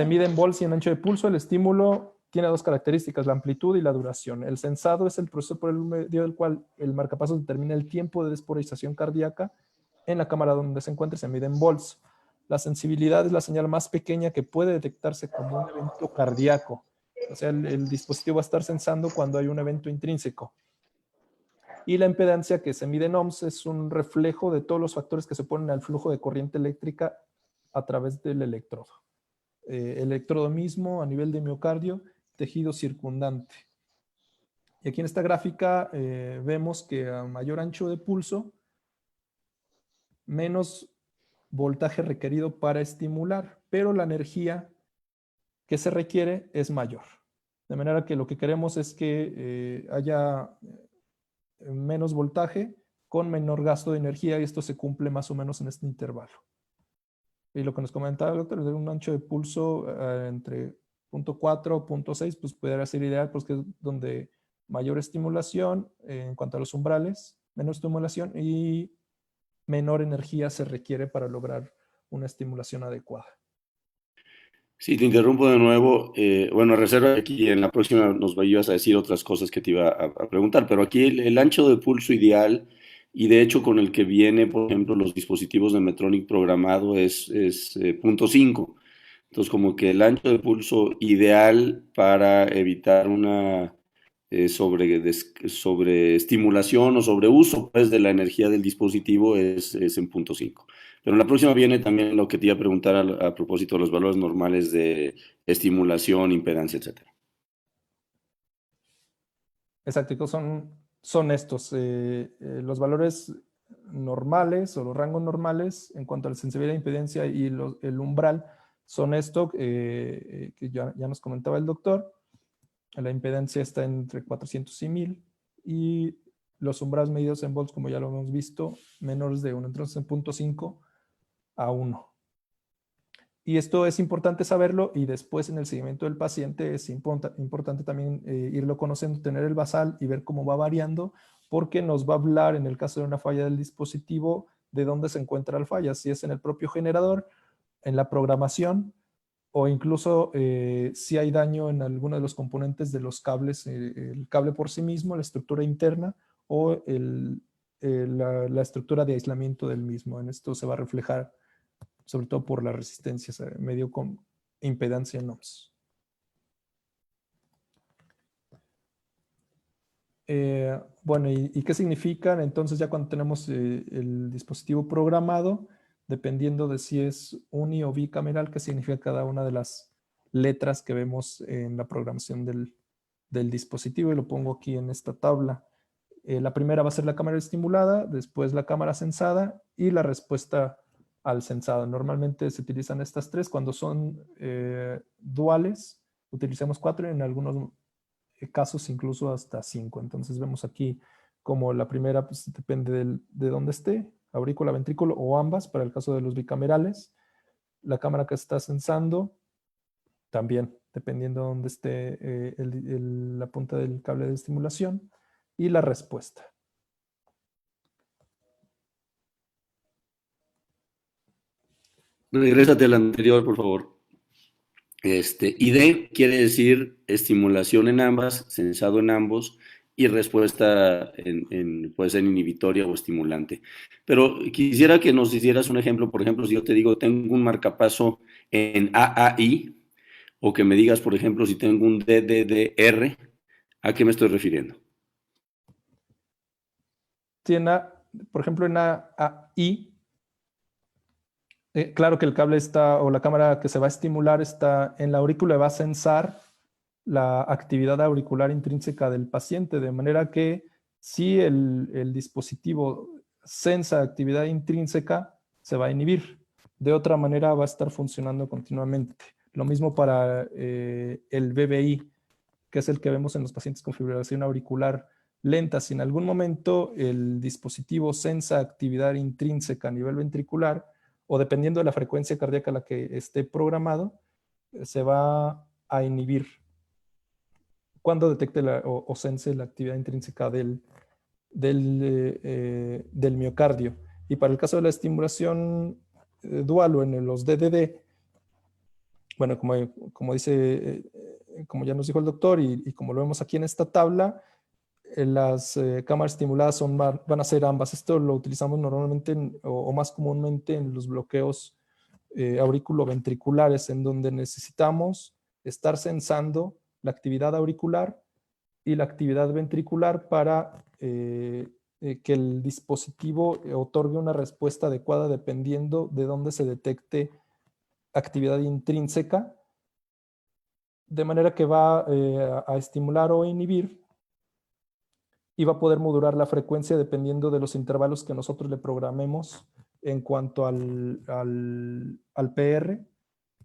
mide en volts y en ancho de pulso. El estímulo tiene dos características, la amplitud y la duración. El sensado es el proceso por el medio del cual el marcapasos determina el tiempo de despolarización cardíaca en la cámara donde se encuentra, se mide en volts. La sensibilidad es la señal más pequeña que puede detectarse como un evento cardíaco. O sea, el dispositivo va a estar sensando cuando hay un evento intrínseco. Y la impedancia, que se mide en ohms, es un reflejo de todos los factores que se ponen al flujo de corriente eléctrica a través del electrodo. Electrodo mismo a nivel de miocardio, tejido circundante. Y aquí en esta gráfica vemos que a mayor ancho de pulso, menos voltaje requerido para estimular, pero la energía que se requiere es mayor. De manera que lo que queremos es que haya menos voltaje con menor gasto de energía, y esto se cumple más o menos en este intervalo. Y lo que nos comentaba el doctor, de un ancho de pulso entre 0.4 0.6, pues pudiera ser ideal, pues que es donde mayor estimulación en cuanto a los umbrales, menos estimulación y menor energía se requiere para lograr una estimulación adecuada. Si te interrumpo de nuevo, bueno, reserva aquí en la próxima nos ibas a decir otras cosas que te iba a preguntar, pero aquí el ancho de pulso ideal y de hecho con el que viene, por ejemplo, los dispositivos de Medtronic programado es 0.5. Entonces, como que el ancho de pulso ideal para evitar una sobreestimulación o sobreuso pues, de la energía del dispositivo es en 0.5. Pero en la próxima viene también lo que te iba a preguntar a propósito de los valores normales de estimulación, impedancia, etcétera. Exacto, son estos. Los valores normales o los rangos normales en cuanto a la sensibilidad, impedancia y el umbral son esto que ya nos comentaba el doctor. La impedancia está entre 400 y 1000 y los umbrales medidos en volts, como ya lo hemos visto, menores de 1, entonces en 0.5 a 1. Y esto es importante saberlo, y después en el seguimiento del paciente es importante también irlo conociendo, tener el basal y ver cómo va variando, porque nos va a hablar en el caso de una falla del dispositivo de dónde se encuentra la falla, si es en el propio generador, en la programación, o incluso si hay daño en alguno de los componentes de los cables, el cable por sí mismo, la estructura interna o la estructura de aislamiento del mismo. En esto se va a reflejar sobre todo por las resistencias, medio con impedancia en ohms. Bueno, ¿y qué significan? Entonces ya cuando tenemos el dispositivo programado, dependiendo de si es uni o bicameral, qué significa cada una de las letras que vemos en la programación del dispositivo, y lo pongo aquí en esta tabla. La primera va a ser la cámara estimulada, después la cámara sensada y la respuesta al sensado. Normalmente se utilizan estas tres. Cuando son duales, utilizamos cuatro, y en algunos casos incluso hasta cinco. Entonces vemos aquí como la primera pues, depende de dónde esté, aurícula, ventrículo o ambas, para el caso de los bicamerales. La cámara que está sensando también, dependiendo de dónde esté la punta del cable de estimulación, y la respuesta. Regrésate al anterior, por favor. ID quiere decir estimulación en ambas, sensado en ambos, y respuesta puede ser inhibitoria o estimulante. Pero quisiera que nos hicieras un ejemplo. Por ejemplo, si yo te digo, tengo un marcapaso en AAI, o que me digas, por ejemplo, si tengo un DDDR, ¿a qué me estoy refiriendo? Por ejemplo, en AAI, claro que el cable está, o la cámara que se va a estimular está en la aurícula y va a sensar la actividad auricular intrínseca del paciente, de manera que si el dispositivo sensa actividad intrínseca, se va a inhibir. De otra manera va a estar funcionando continuamente. Lo mismo para el BBI, que es el que vemos en los pacientes con fibrilación auricular lenta. Si en algún momento el dispositivo sensa actividad intrínseca a nivel ventricular, o dependiendo de la frecuencia cardíaca a la que esté programado, se va a inhibir cuando detecte o sense la actividad intrínseca del miocardio. Y para el caso de la estimulación dual o en los DDD, bueno, como dice, como ya nos dijo el doctor y como lo vemos aquí en esta tabla, las cámaras estimuladas van a ser ambas. Esto lo utilizamos normalmente o más comúnmente en los bloqueos auriculoventriculares, en donde necesitamos estar sensando la actividad auricular y la actividad ventricular para que el dispositivo otorgue una respuesta adecuada dependiendo de dónde se detecte actividad intrínseca, de manera que va a estimular o inhibir, y va a poder modular la frecuencia dependiendo de los intervalos que nosotros le programemos en cuanto al PR,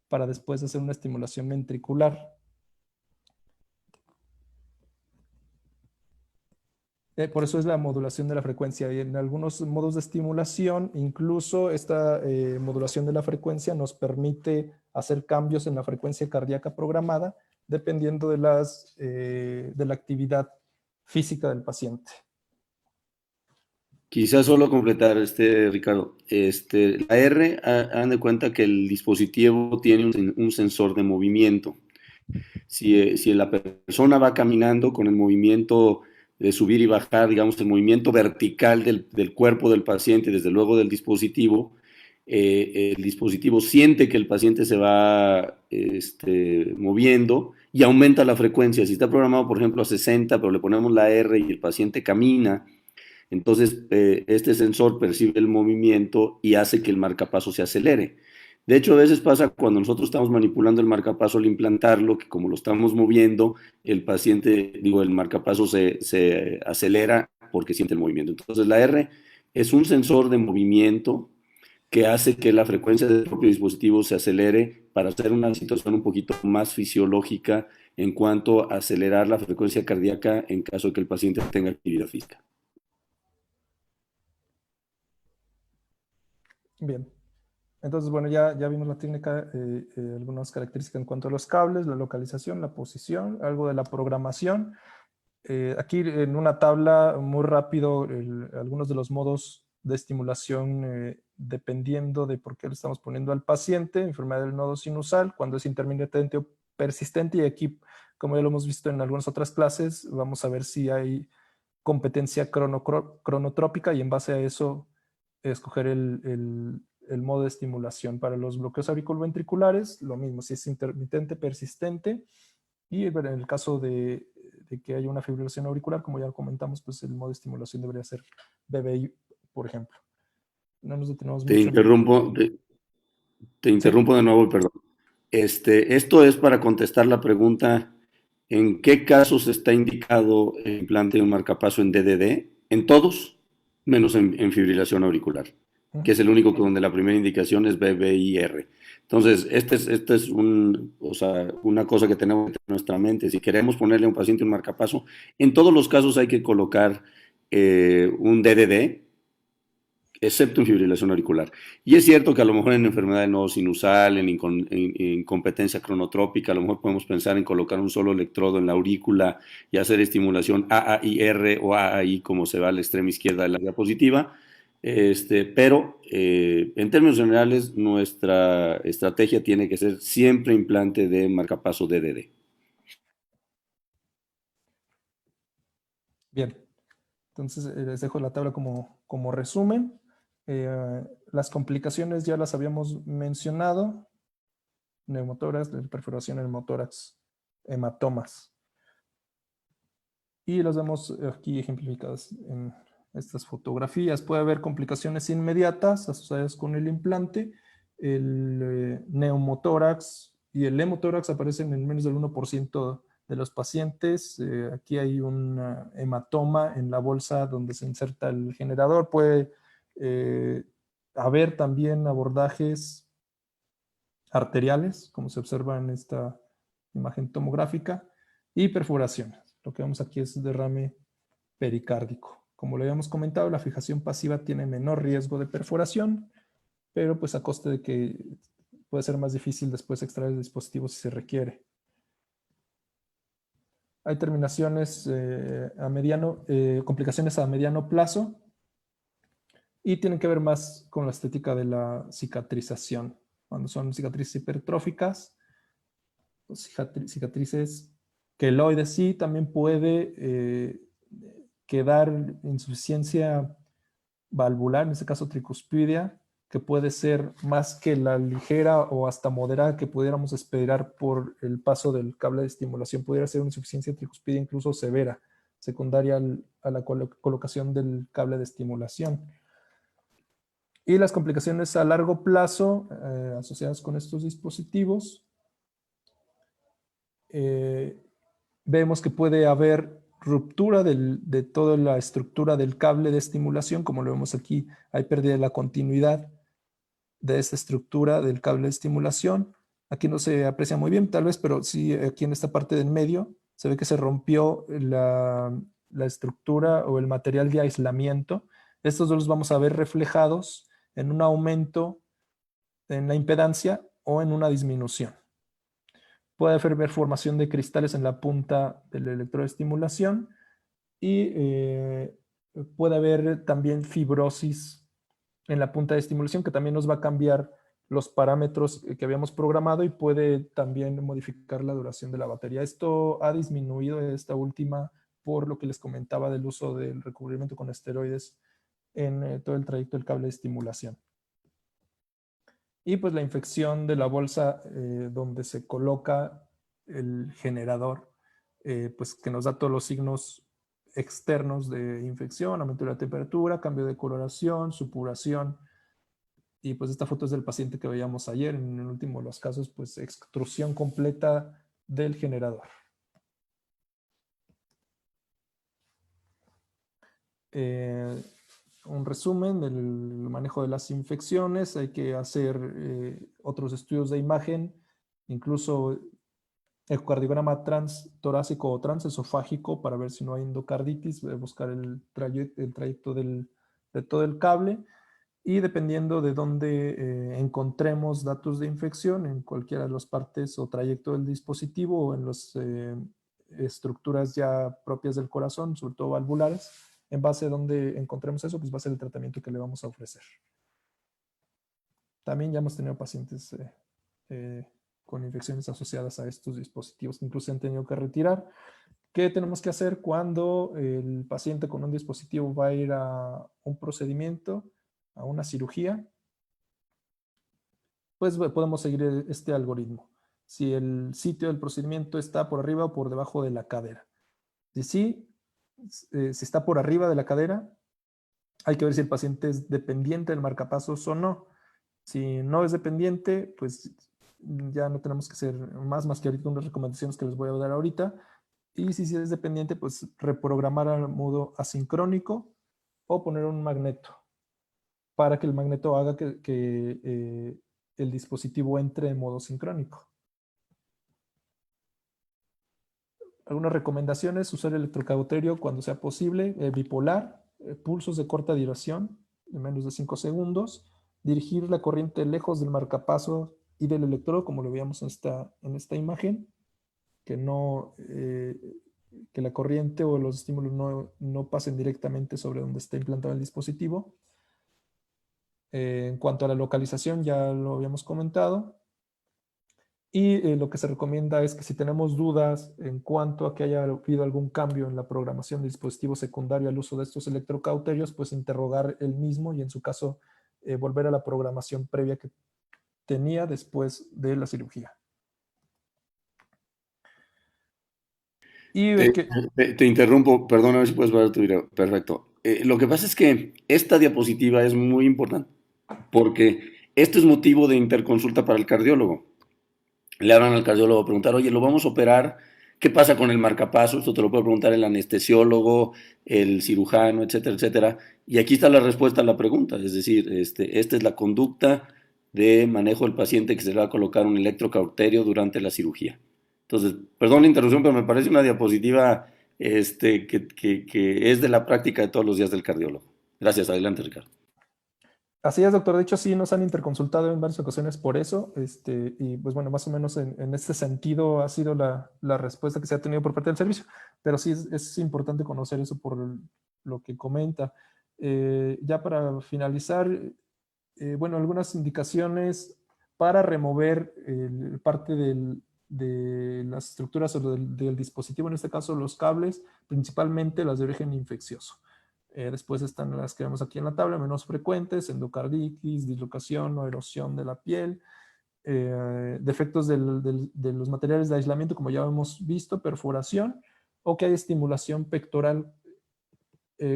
para después hacer una estimulación ventricular. Por eso es la modulación de la frecuencia, y en algunos modos de estimulación, incluso esta modulación de la frecuencia nos permite hacer cambios en la frecuencia cardíaca programada dependiendo de la actividad física del paciente. Quizás solo completar, Ricardo. La R, hagan de cuenta que el dispositivo tiene un sensor de movimiento. Si la persona va caminando con el movimiento de subir y bajar, digamos, el movimiento vertical del cuerpo del paciente, desde luego del dispositivo, el dispositivo siente que el paciente se va moviendo y aumenta la frecuencia. Si está programado, por ejemplo, a 60, pero le ponemos la R y el paciente camina, entonces este sensor percibe el movimiento y hace que el marcapaso se acelere. De hecho, a veces pasa cuando nosotros estamos manipulando el marcapaso al implantarlo, que como lo estamos moviendo, el marcapaso se acelera porque siente el movimiento. Entonces, la R es un sensor de movimiento que hace que la frecuencia del propio dispositivo se acelere para hacer una situación un poquito más fisiológica en cuanto a acelerar la frecuencia cardíaca en caso de que el paciente tenga actividad física. Bien. Entonces, bueno, ya vimos la técnica, algunas características en cuanto a los cables, la localización, la posición, algo de la programación. Aquí en una tabla muy rápido, algunos de los modos de estimulación dependiendo de por qué le estamos poniendo al paciente: enfermedad del nodo sinusal, cuando es intermitente o persistente, y aquí, como ya lo hemos visto en algunas otras clases, vamos a ver si hay competencia cronotrópica, y en base a eso escoger el modo de estimulación. Para los bloqueos auriculoventriculares, lo mismo, si es intermitente, persistente, y en el caso de que haya una fibrilación auricular, como ya comentamos, pues el modo de estimulación debería ser BBI, por ejemplo. No nos detenemos Te mucho. interrumpo, te ¿Sí? interrumpo de nuevo, perdón. Esto es para contestar la pregunta, ¿en qué casos está indicado el implante de un marcapaso en DDD? En todos, menos en fibrilación auricular, que es el único que donde la primera indicación es BBIR. Entonces, o sea, una cosa que tenemos en nuestra mente. Si queremos ponerle a un paciente un marcapaso, en todos los casos hay que colocar un DDD, excepto en fibrilación auricular. Y es cierto que a lo mejor en enfermedad del nodo sinusal, en incompetencia cronotrópica, a lo mejor podemos pensar en colocar un solo electrodo en la aurícula y hacer estimulación AAIR o AAI, como se va a la extrema izquierda de la diapositiva. Pero en términos generales, nuestra estrategia tiene que ser siempre implante de marcapaso DDD. Bien, entonces les dejo la tabla como resumen. Las complicaciones ya las habíamos mencionado: neumotórax, perforación en neumotórax, hematomas. Y los vemos aquí ejemplificadas en estas fotografías. Puede haber complicaciones inmediatas asociadas con el implante. El neumotórax y el hemotórax aparecen en menos del 1% de los pacientes. Aquí hay un hematoma en la bolsa donde se inserta el generador. Puede haber también abordajes arteriales, como se observa en esta imagen tomográfica, y perforaciones. Lo que vemos aquí es derrame pericárdico. Como lo habíamos comentado, la fijación pasiva tiene menor riesgo de perforación, pero pues a coste de que puede ser más difícil después extraer el dispositivo si se requiere. Hay terminaciones complicaciones a mediano plazo, y tienen que ver más con la estética de la cicatrización. Cuando son cicatrices hipertróficas, cicatrices queloides, sí, también puede quedar insuficiencia valvular, en este caso tricuspidia, que puede ser más que la ligera o hasta moderada que pudiéramos esperar por el paso del cable de estimulación. Pudiera ser una insuficiencia tricuspidia incluso severa, secundaria a la colocación del cable de estimulación. Y las complicaciones a largo plazo asociadas con estos dispositivos, vemos que puede haber ruptura de toda la estructura del cable de estimulación. Como lo vemos aquí, hay pérdida de la continuidad de esta estructura del cable de estimulación. Aquí no se aprecia muy bien, tal vez, pero sí aquí en esta parte del medio se ve que se rompió la estructura o el material de aislamiento. Estos dos los vamos a ver reflejados en un aumento en la impedancia o en una disminución. Puede haber formación de cristales en la punta del electrodo de estimulación, y puede haber también fibrosis en la punta de estimulación, que también nos va a cambiar los parámetros que habíamos programado y puede también modificar la duración de la batería. Esto ha disminuido esta última por lo que les comentaba del uso del recubrimiento con esteroides en todo el trayecto del cable de estimulación. Y pues la infección de la bolsa donde se coloca el generador, pues que nos da todos los signos externos de infección: aumento de la temperatura, cambio de coloración, supuración. Y pues esta foto es del paciente que veíamos ayer. En el último de los casos, pues extrusión completa del generador. Un resumen del manejo de las infecciones: hay que hacer otros estudios de imagen, incluso ecocardiograma transtorácico o transesofágico, para ver si no hay endocarditis, buscar el trayecto de todo el cable. Y dependiendo de dónde encontremos datos de infección, en cualquiera de las partes o trayecto del dispositivo, o en las estructuras ya propias del corazón, sobre todo valvulares, en base a donde encontremos eso, pues va a ser el tratamiento que le vamos a ofrecer. También ya hemos tenido pacientes con infecciones asociadas a estos dispositivos que incluso han tenido que retirar. ¿Qué tenemos que hacer cuando el paciente con un dispositivo va a ir a un procedimiento, a una cirugía? Pues podemos seguir este algoritmo. Si el sitio del procedimiento está por arriba o por debajo de la cadera. Si está por arriba de la cadera, hay que ver si el paciente es dependiente del marcapasos o no. Si no es dependiente, pues ya no tenemos que hacer más que ahorita unas recomendaciones que les voy a dar ahorita. Y si es dependiente, pues reprogramar al modo asincrónico o poner un magneto para que el magneto haga que el dispositivo entre en modo sincrónico. Algunas recomendaciones: usar el electrocauterio cuando sea posible, bipolar, pulsos de corta duración, de menos de 5 segundos, dirigir la corriente lejos del marcapaso y del electrodo, como lo veíamos en esta imagen, que que la corriente o los estímulos no pasen directamente sobre donde está implantado el dispositivo. En cuanto a la localización, ya lo habíamos comentado. Y lo que se recomienda es que si tenemos dudas en cuanto a que haya habido algún cambio en la programación del dispositivo secundario al uso de estos electrocauterios, pues interrogar el mismo y en su caso volver a la programación previa que tenía después de la cirugía. Y te interrumpo, perdona, a ver si puedes ver tu video. Perfecto. Lo que pasa es que esta diapositiva es muy importante porque esto es motivo de interconsulta para el cardiólogo. Le hablan al cardiólogo a preguntar, oye, lo vamos a operar, ¿qué pasa con el marcapaso? Esto te lo puede preguntar el anestesiólogo, el cirujano, etcétera, etcétera. Y aquí está la respuesta a la pregunta, es decir, esta es la conducta de manejo del paciente que se le va a colocar un electrocauterio durante la cirugía. Entonces, perdón la interrupción, pero me parece una diapositiva que es de la práctica de todos los días del cardiólogo. Gracias, adelante, Ricardo. Así es, doctor. De hecho, sí nos han interconsultado en varias ocasiones por eso. Y pues bueno, más o menos en este sentido ha sido la respuesta que se ha tenido por parte del servicio. Pero sí es importante conocer eso por lo que comenta. Ya para finalizar, bueno, algunas indicaciones para remover parte de las estructuras o del dispositivo, en este caso los cables, principalmente las de origen infeccioso. Después están las que vemos aquí en la tabla, menos frecuentes: endocarditis, dislocación o erosión de la piel, defectos de los materiales de aislamiento, como ya hemos visto, perforación, o que hay estimulación pectoral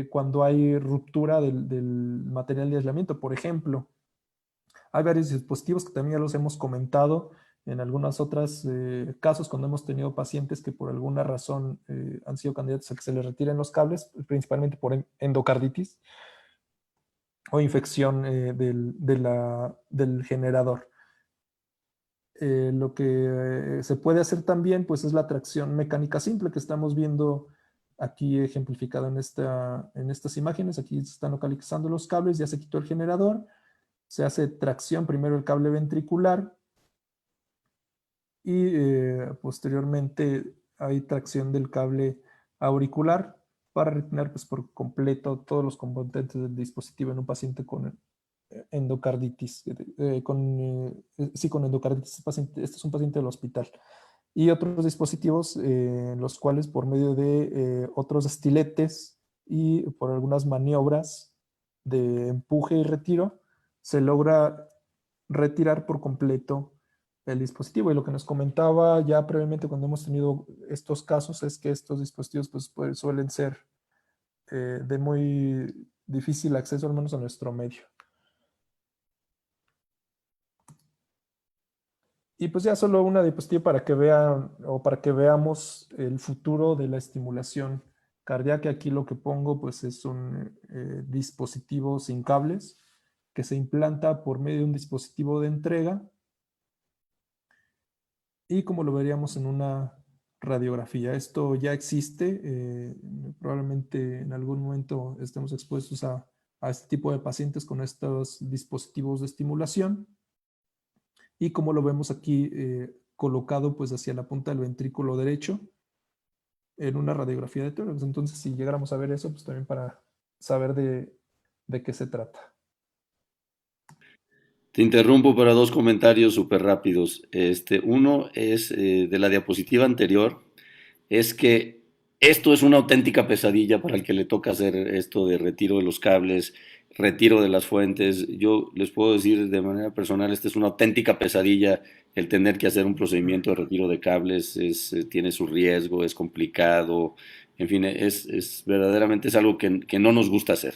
cuando hay ruptura del material de aislamiento. Por ejemplo, hay varios dispositivos que también ya los hemos comentado en algunas otras casos cuando hemos tenido pacientes que por alguna razón han sido candidatos a que se les retiren los cables, principalmente por endocarditis o infección del generador. Lo que se puede hacer también pues es la tracción mecánica simple que estamos viendo aquí ejemplificado en estas imágenes. Aquí se están localizando los cables, ya se quitó el generador, se hace tracción primero el cable ventricular y posteriormente hay tracción del cable auricular para retirar pues, por completo todos los componentes del dispositivo en un paciente con endocarditis. Con endocarditis. Este es un paciente del hospital. Y otros dispositivos en los cuales por medio de otros estiletes y por algunas maniobras de empuje y retiro se logra retirar por completo el dispositivo. Y lo que nos comentaba ya previamente cuando hemos tenido estos casos es que estos dispositivos pues suelen ser de muy difícil acceso, al menos a nuestro medio. Y pues ya solo una diapositiva para que vean o para que veamos el futuro de la estimulación cardíaca. Aquí lo que pongo pues es un dispositivo sin cables que se implanta por medio de un dispositivo de entrega. Y como lo veríamos en una radiografía, esto ya existe. Probablemente en algún momento estemos expuestos a este tipo de pacientes con estos dispositivos de estimulación. Y como lo vemos aquí colocado pues hacia la punta del ventrículo derecho en una radiografía de tórax. Entonces, si llegáramos a ver eso, pues también para saber de qué se trata. Te interrumpo para dos comentarios súper rápidos. Uno es de la diapositiva anterior, es que esto es una auténtica pesadilla para el que le toca hacer esto de retiro de los cables, retiro de las fuentes. Yo les puedo decir de manera personal, esta es una auténtica pesadilla el tener que hacer un procedimiento de retiro de cables, tiene su riesgo, es complicado, en fin, verdaderamente es algo que no nos gusta hacer.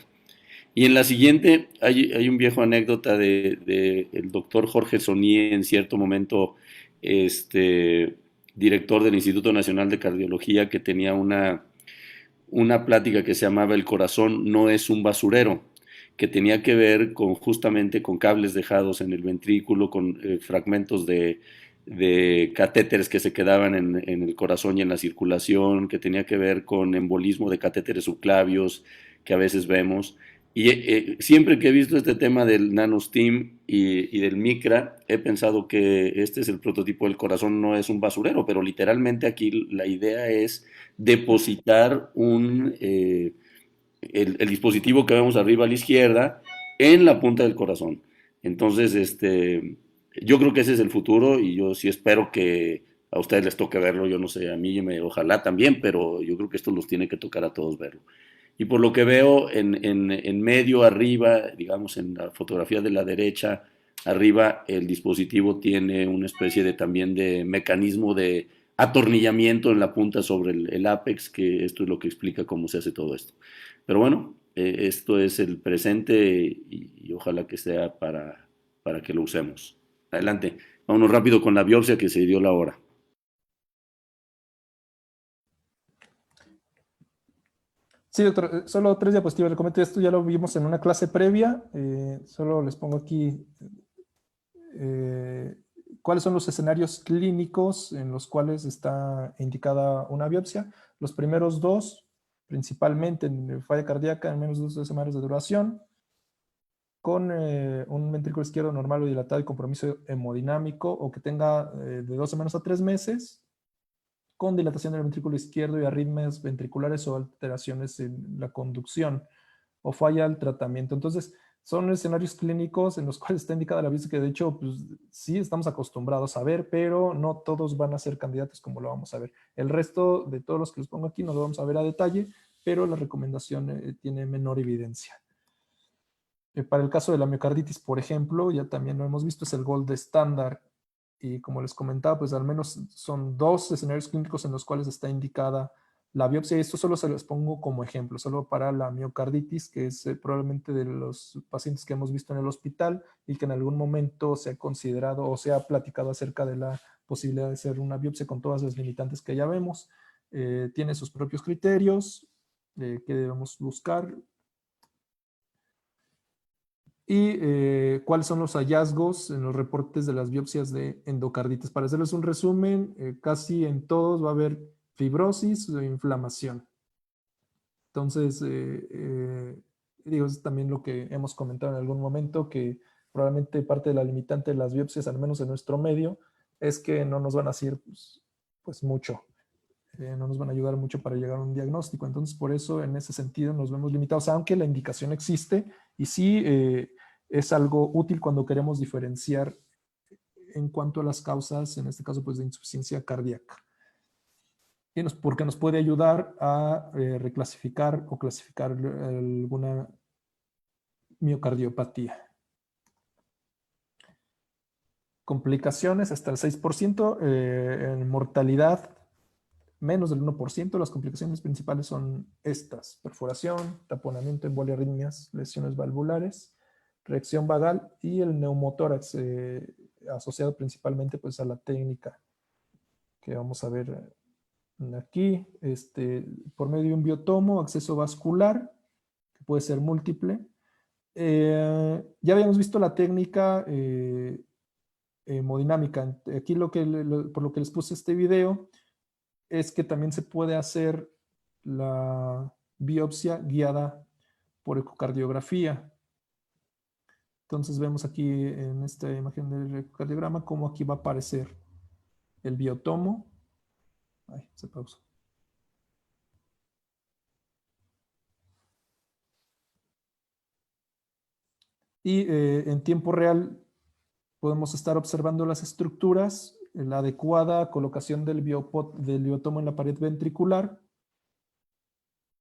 Y en la siguiente hay un viejo anécdota de el doctor Jorge Sonié, en cierto momento este, director del Instituto Nacional de Cardiología, que tenía una plática que se llamaba El corazón no es un basurero, que tenía que ver con justamente con cables dejados en el ventrículo, con fragmentos de catéteres que se quedaban en el corazón y en la circulación, que tenía que ver con embolismo de catéteres subclavios que a veces vemos. Y siempre que he visto este tema del NanoSteam y del Micra, he pensado que este es el prototipo del corazón, no es un basurero, pero literalmente aquí la idea es depositar el dispositivo que vemos arriba a la izquierda en la punta del corazón. Entonces, yo creo que ese es el futuro y yo sí espero que a ustedes les toque verlo, yo no sé, a mí ojalá también, pero yo creo que esto los tiene que tocar a todos verlo. Y por lo que veo en medio, arriba, digamos en la fotografía de la derecha, arriba el dispositivo tiene una especie de también de mecanismo de atornillamiento en la punta sobre el ápex, que esto es lo que explica cómo se hace todo esto. Pero bueno, esto es el presente y ojalá que sea para que lo usemos. Adelante, vámonos rápido con la biopsia que se dio la hora. Sí, doctor, solo 3 diapositivas. Le comento, esto ya lo vimos en una clase previa. Solo les pongo aquí eh, cuáles son los escenarios clínicos en los cuales está indicada una biopsia. Los primeros dos, principalmente en falla cardíaca en menos de 2 semanas de duración, con un ventrículo izquierdo normal o dilatado y compromiso hemodinámico, o que tenga de 2 semanas a 3 meses, con dilatación del ventrículo izquierdo y arritmias ventriculares o alteraciones en la conducción, o falla al tratamiento. Entonces, son escenarios clínicos en los cuales está indicada la biopsia, que de hecho, pues, sí estamos acostumbrados a ver, pero no todos van a ser candidatos como lo vamos a ver. El resto de todos los que les pongo aquí no lo vamos a ver a detalle, pero la recomendación tiene menor evidencia. Para el caso de la miocarditis, por ejemplo, ya también lo hemos visto, es el gold estándar. Y como les comentaba, pues al menos son 2 escenarios clínicos en los cuales está indicada la biopsia. Y esto solo se los pongo como ejemplo, solo para la miocarditis, que es probablemente de los pacientes que hemos visto en el hospital y que en algún momento se ha considerado o se ha platicado acerca de la posibilidad de hacer una biopsia con todas las limitantes que ya vemos. Tiene sus propios criterios que debemos buscar. Y cuáles son los hallazgos en los reportes de las biopsias de endocarditis. Para hacerles un resumen, casi en todos va a haber fibrosis o inflamación. Entonces, digo, es también lo que hemos comentado en algún momento, que probablemente parte de la limitante de las biopsias, al menos en nuestro medio, es que no nos van a decir pues mucho. No nos van a ayudar mucho para llegar a un diagnóstico. Entonces, por eso, en ese sentido, nos vemos limitados, aunque la indicación existe y sí es algo útil cuando queremos diferenciar en cuanto a las causas, en este caso, pues de insuficiencia cardíaca. Porque nos puede ayudar a reclasificar o clasificar alguna miocardiopatía. Complicaciones hasta el 6%, en mortalidad menos del 1%. Las complicaciones principales son estas: perforación, taponamiento, embolia, arritmias, lesiones valvulares, reacción vagal y el neumotórax, asociado principalmente pues a la técnica que vamos a ver aquí, por medio de un biotomo, acceso vascular, que puede ser múltiple. Ya habíamos visto la técnica hemodinámica. Aquí por lo que les puse este video es que también se puede hacer la biopsia guiada por ecocardiografía. Entonces vemos aquí en esta imagen del ecocardiograma cómo aquí va a aparecer el biotomo. Ay, se pausó. Y en tiempo real podemos estar observando las estructuras, la adecuada colocación del biotomo en la pared ventricular.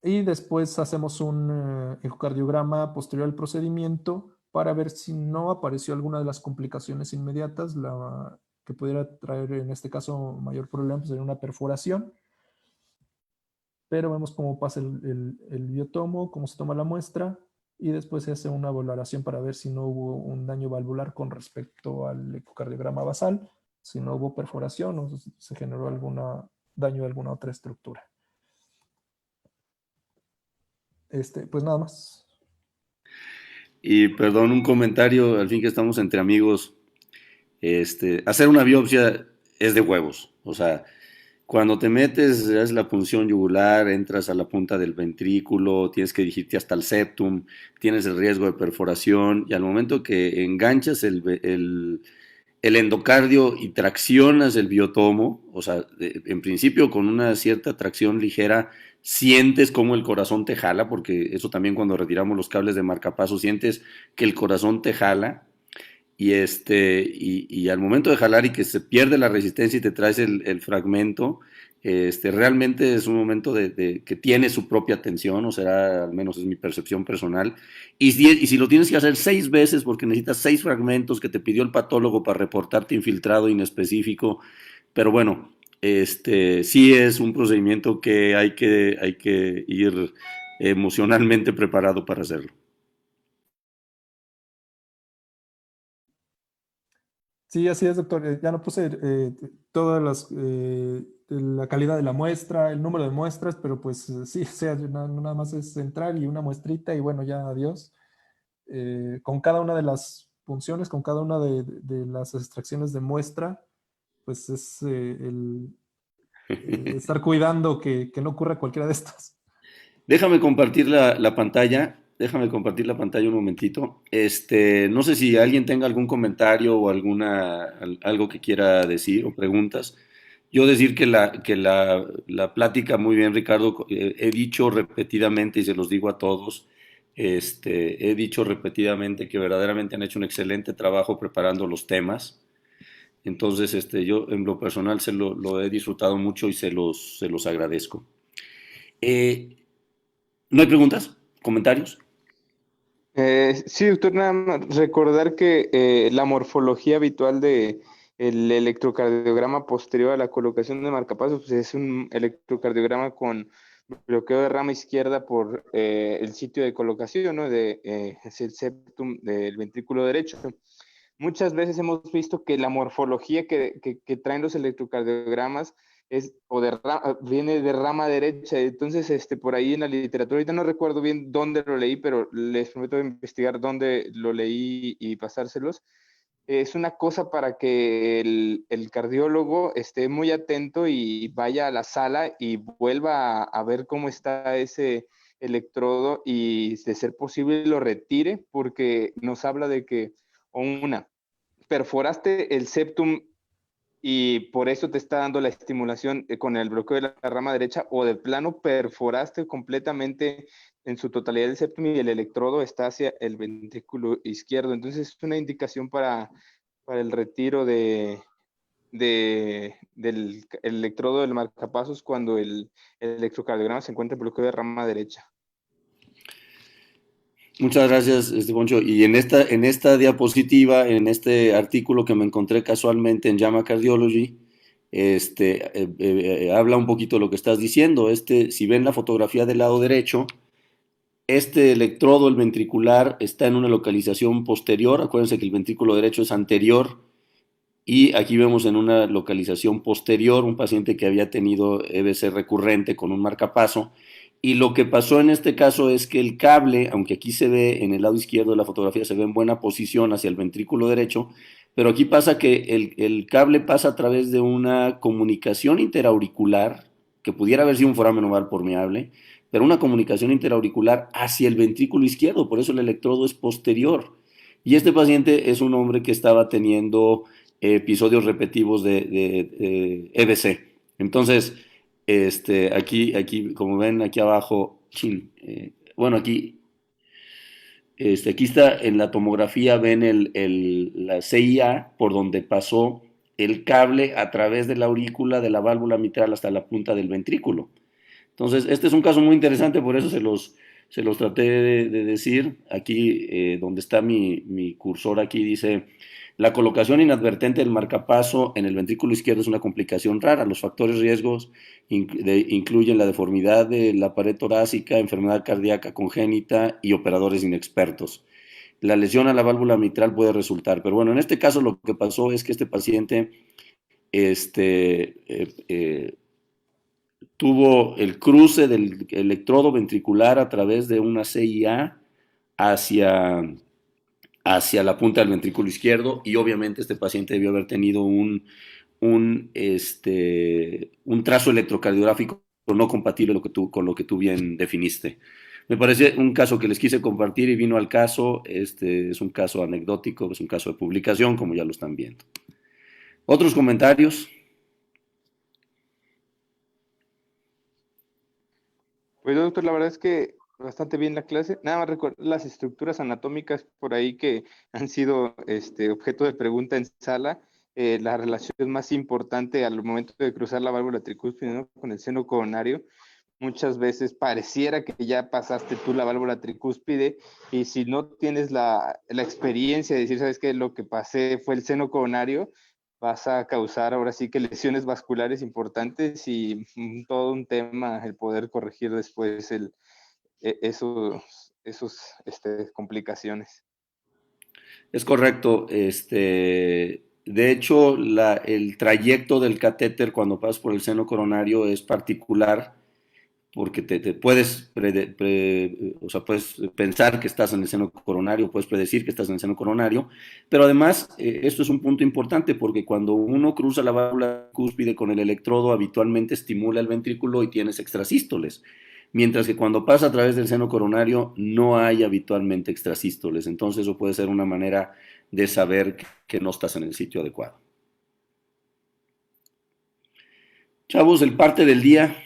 Y después hacemos un ecocardiograma posterior al procedimiento para ver si no apareció alguna de las complicaciones inmediatas, la que pudiera traer en este caso mayor problema, pues sería una perforación. Pero vemos cómo pasa el biotomo, cómo se toma la muestra y después se hace una valoración para ver si no hubo un daño valvular con respecto al ecocardiograma basal, si no hubo perforación o si se generó algún daño de alguna otra estructura. Pues nada más. Y perdón, un comentario, al fin que estamos entre amigos. Hacer una biopsia es de huevos. O sea, cuando te metes, haces la punción yugular, entras a la punta del ventrículo, tienes que dirigirte hasta el septum, tienes el riesgo de perforación, y al momento que enganchas el endocardio y traccionas el biotomo, o sea, en principio con una cierta tracción ligera, sientes como el corazón te jala, porque eso también cuando retiramos los cables de marcapaso, sientes que el corazón te jala, y al momento de jalar y que se pierde la resistencia y te traes el fragmento, realmente es un momento que tiene su propia tensión, o será, al menos es mi percepción personal, y si lo tienes que hacer 6 veces porque necesitas 6 fragmentos que te pidió el patólogo para reportarte infiltrado inespecífico, pero bueno, sí es un procedimiento que hay que ir emocionalmente preparado para hacerlo. Sí, así es, doctor. Ya no puse todas la calidad de la muestra, el número de muestras, pero pues sí, o sea, nada más es entrar y una muestrita y bueno, ya adiós. Con cada una de las funciones, con cada una de las extracciones de muestra, pues es estar cuidando que no ocurra cualquiera de estas. Déjame compartir la pantalla. Déjame compartir la pantalla un momentito. No sé si alguien tenga algún comentario o algo que quiera decir o preguntas. Yo decir que la plática, muy bien, Ricardo, he dicho repetidamente y se los digo a todos, he dicho repetidamente que verdaderamente han hecho un excelente trabajo preparando los temas. Entonces, yo en lo personal lo he disfrutado mucho y se los agradezco. Eh, ¿No hay preguntas? ¿Comentarios? Sí, doctor, nada más recordar que la morfología habitual de el electrocardiograma posterior a la colocación de marcapasos pues es un electrocardiograma con bloqueo de rama izquierda por el sitio de colocación, ¿no? Es el septum del ventrículo derecho. Muchas veces hemos visto que la morfología que traen los electrocardiogramas viene de rama derecha. Entonces, por ahí en la literatura, ahorita no recuerdo bien dónde lo leí, pero les prometo investigar dónde lo leí y pasárselos. Es una cosa para que el cardiólogo esté muy atento y vaya a la sala y vuelva a ver cómo está ese electrodo y, de ser posible, lo retire, porque nos habla de que, o una, perforaste el septum y por eso te está dando la estimulación con el bloqueo de la rama derecha, o de plano perforaste completamente en su totalidad el septum y el electrodo está hacia el ventrículo izquierdo. Entonces es una indicación para el retiro del electrodo del marcapasos cuando el electrocardiograma se encuentra en bloqueo de rama derecha. Muchas gracias, Poncho. Y en esta diapositiva, en este artículo que me encontré casualmente en JAMA Cardiology, habla un poquito de lo que estás diciendo. Si ven la fotografía del lado derecho, este electrodo, el ventricular, está en una localización posterior. Acuérdense que el ventrículo derecho es anterior. Y aquí vemos en una localización posterior un paciente que había tenido EBC recurrente con un marcapaso. Y lo que pasó en este caso es que el cable, aunque aquí se ve en el lado izquierdo de la fotografía, se ve en buena posición hacia el ventrículo derecho, pero aquí pasa que el cable pasa a través de una comunicación interauricular, que pudiera haber sido un foramen oval permeable, pero una comunicación interauricular hacia el ventrículo izquierdo, por eso el electrodo es posterior. Y este paciente es un hombre que estaba teniendo episodios repetitivos de EBC. Entonces, aquí, como ven aquí abajo, bueno, aquí está en la tomografía, ven la CIA por donde pasó el cable a través de la aurícula de la válvula mitral hasta la punta del ventrículo. Entonces, este es un caso muy interesante, por eso se los traté de decir. Aquí, donde está mi cursor, aquí dice, la colocación inadvertente del marcapaso en el ventrículo izquierdo es una complicación rara. Los factores riesgos incluyen la deformidad de la pared torácica, enfermedad cardíaca congénita y operadores inexpertos. La lesión a la válvula mitral puede resultar, pero bueno, en este caso lo que pasó es que este paciente tuvo el cruce del electrodo ventricular a través de una CIA hacia, hacia la punta del ventrículo izquierdo, y obviamente este paciente debió haber tenido un trazo electrocardiográfico no compatible con lo que tú bien definiste. Me parece un caso que les quise compartir y vino al caso. Es un caso anecdótico, es un caso de publicación, como ya lo están viendo. ¿Otros comentarios? Pues doctor, la verdad es que bastante bien la clase. Nada más recordar las estructuras anatómicas por ahí que han sido objeto de pregunta en sala. La relación más importante al momento de cruzar la válvula tricúspide, ¿no?, con el seno coronario. Muchas veces pareciera que ya pasaste tú la válvula tricúspide, y si no tienes la experiencia de decir, ¿sabes qué? Lo que pasé fue el seno coronario, vas a causar ahora sí que lesiones vasculares importantes y todo un tema el poder corregir después esos complicaciones. Es correcto. De hecho, el trayecto del catéter cuando pasas por el seno coronario es particular, porque te puedes, o sea, puedes pensar que estás en el seno coronario, puedes predecir que estás en el seno coronario, pero además esto es un punto importante, porque cuando uno cruza la válvula cúspide con el electrodo, habitualmente estimula el ventrículo y tienes extrasístoles, mientras que cuando pasa a través del seno coronario no hay habitualmente extrasístoles. Entonces eso puede ser una manera de saber que no estás en el sitio adecuado. Chavos, el parte del día.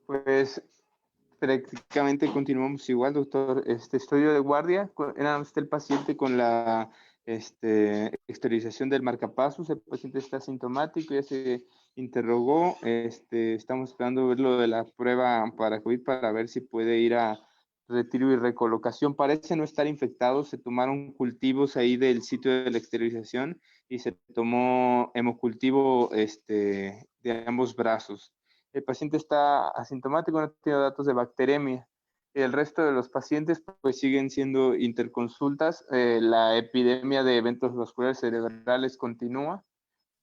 Pues prácticamente continuamos igual, doctor. Estudio de guardia, era el paciente con la exteriorización del marcapasos. El paciente está asintomático, ya se interrogó. Estamos esperando ver lo de la prueba para COVID para ver si puede ir a retiro y recolocación. Parece no estar infectado. Se tomaron cultivos ahí del sitio de la exteriorización y se tomó hemocultivo de ambos brazos. El paciente está asintomático, no tiene datos de bacteremia. El resto de los pacientes pues siguen siendo interconsultas. La epidemia de eventos vasculares cerebrales continúa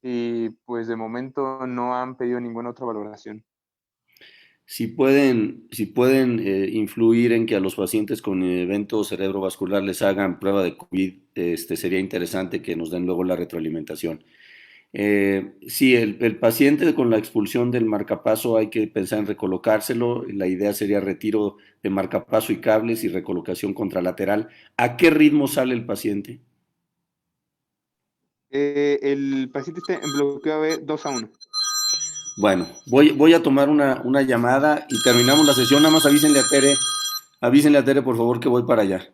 y pues de momento no han pedido ninguna otra valoración. Si pueden influir en que a los pacientes con evento cerebrovascular les hagan prueba de COVID, sería interesante que nos den luego la retroalimentación. Sí, el paciente con la expulsión del marcapaso hay que pensar en recolocárselo. La idea sería retiro de marcapaso y cables y recolocación contralateral. ¿A qué ritmo sale el paciente? El paciente está en bloqueo AB 2-1. Bueno, voy a tomar una llamada y terminamos la sesión. Nada más avísenle a Tere, por favor, que voy para allá.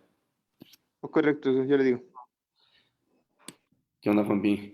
Correcto, yo le digo. ¿Qué onda, Juanpi?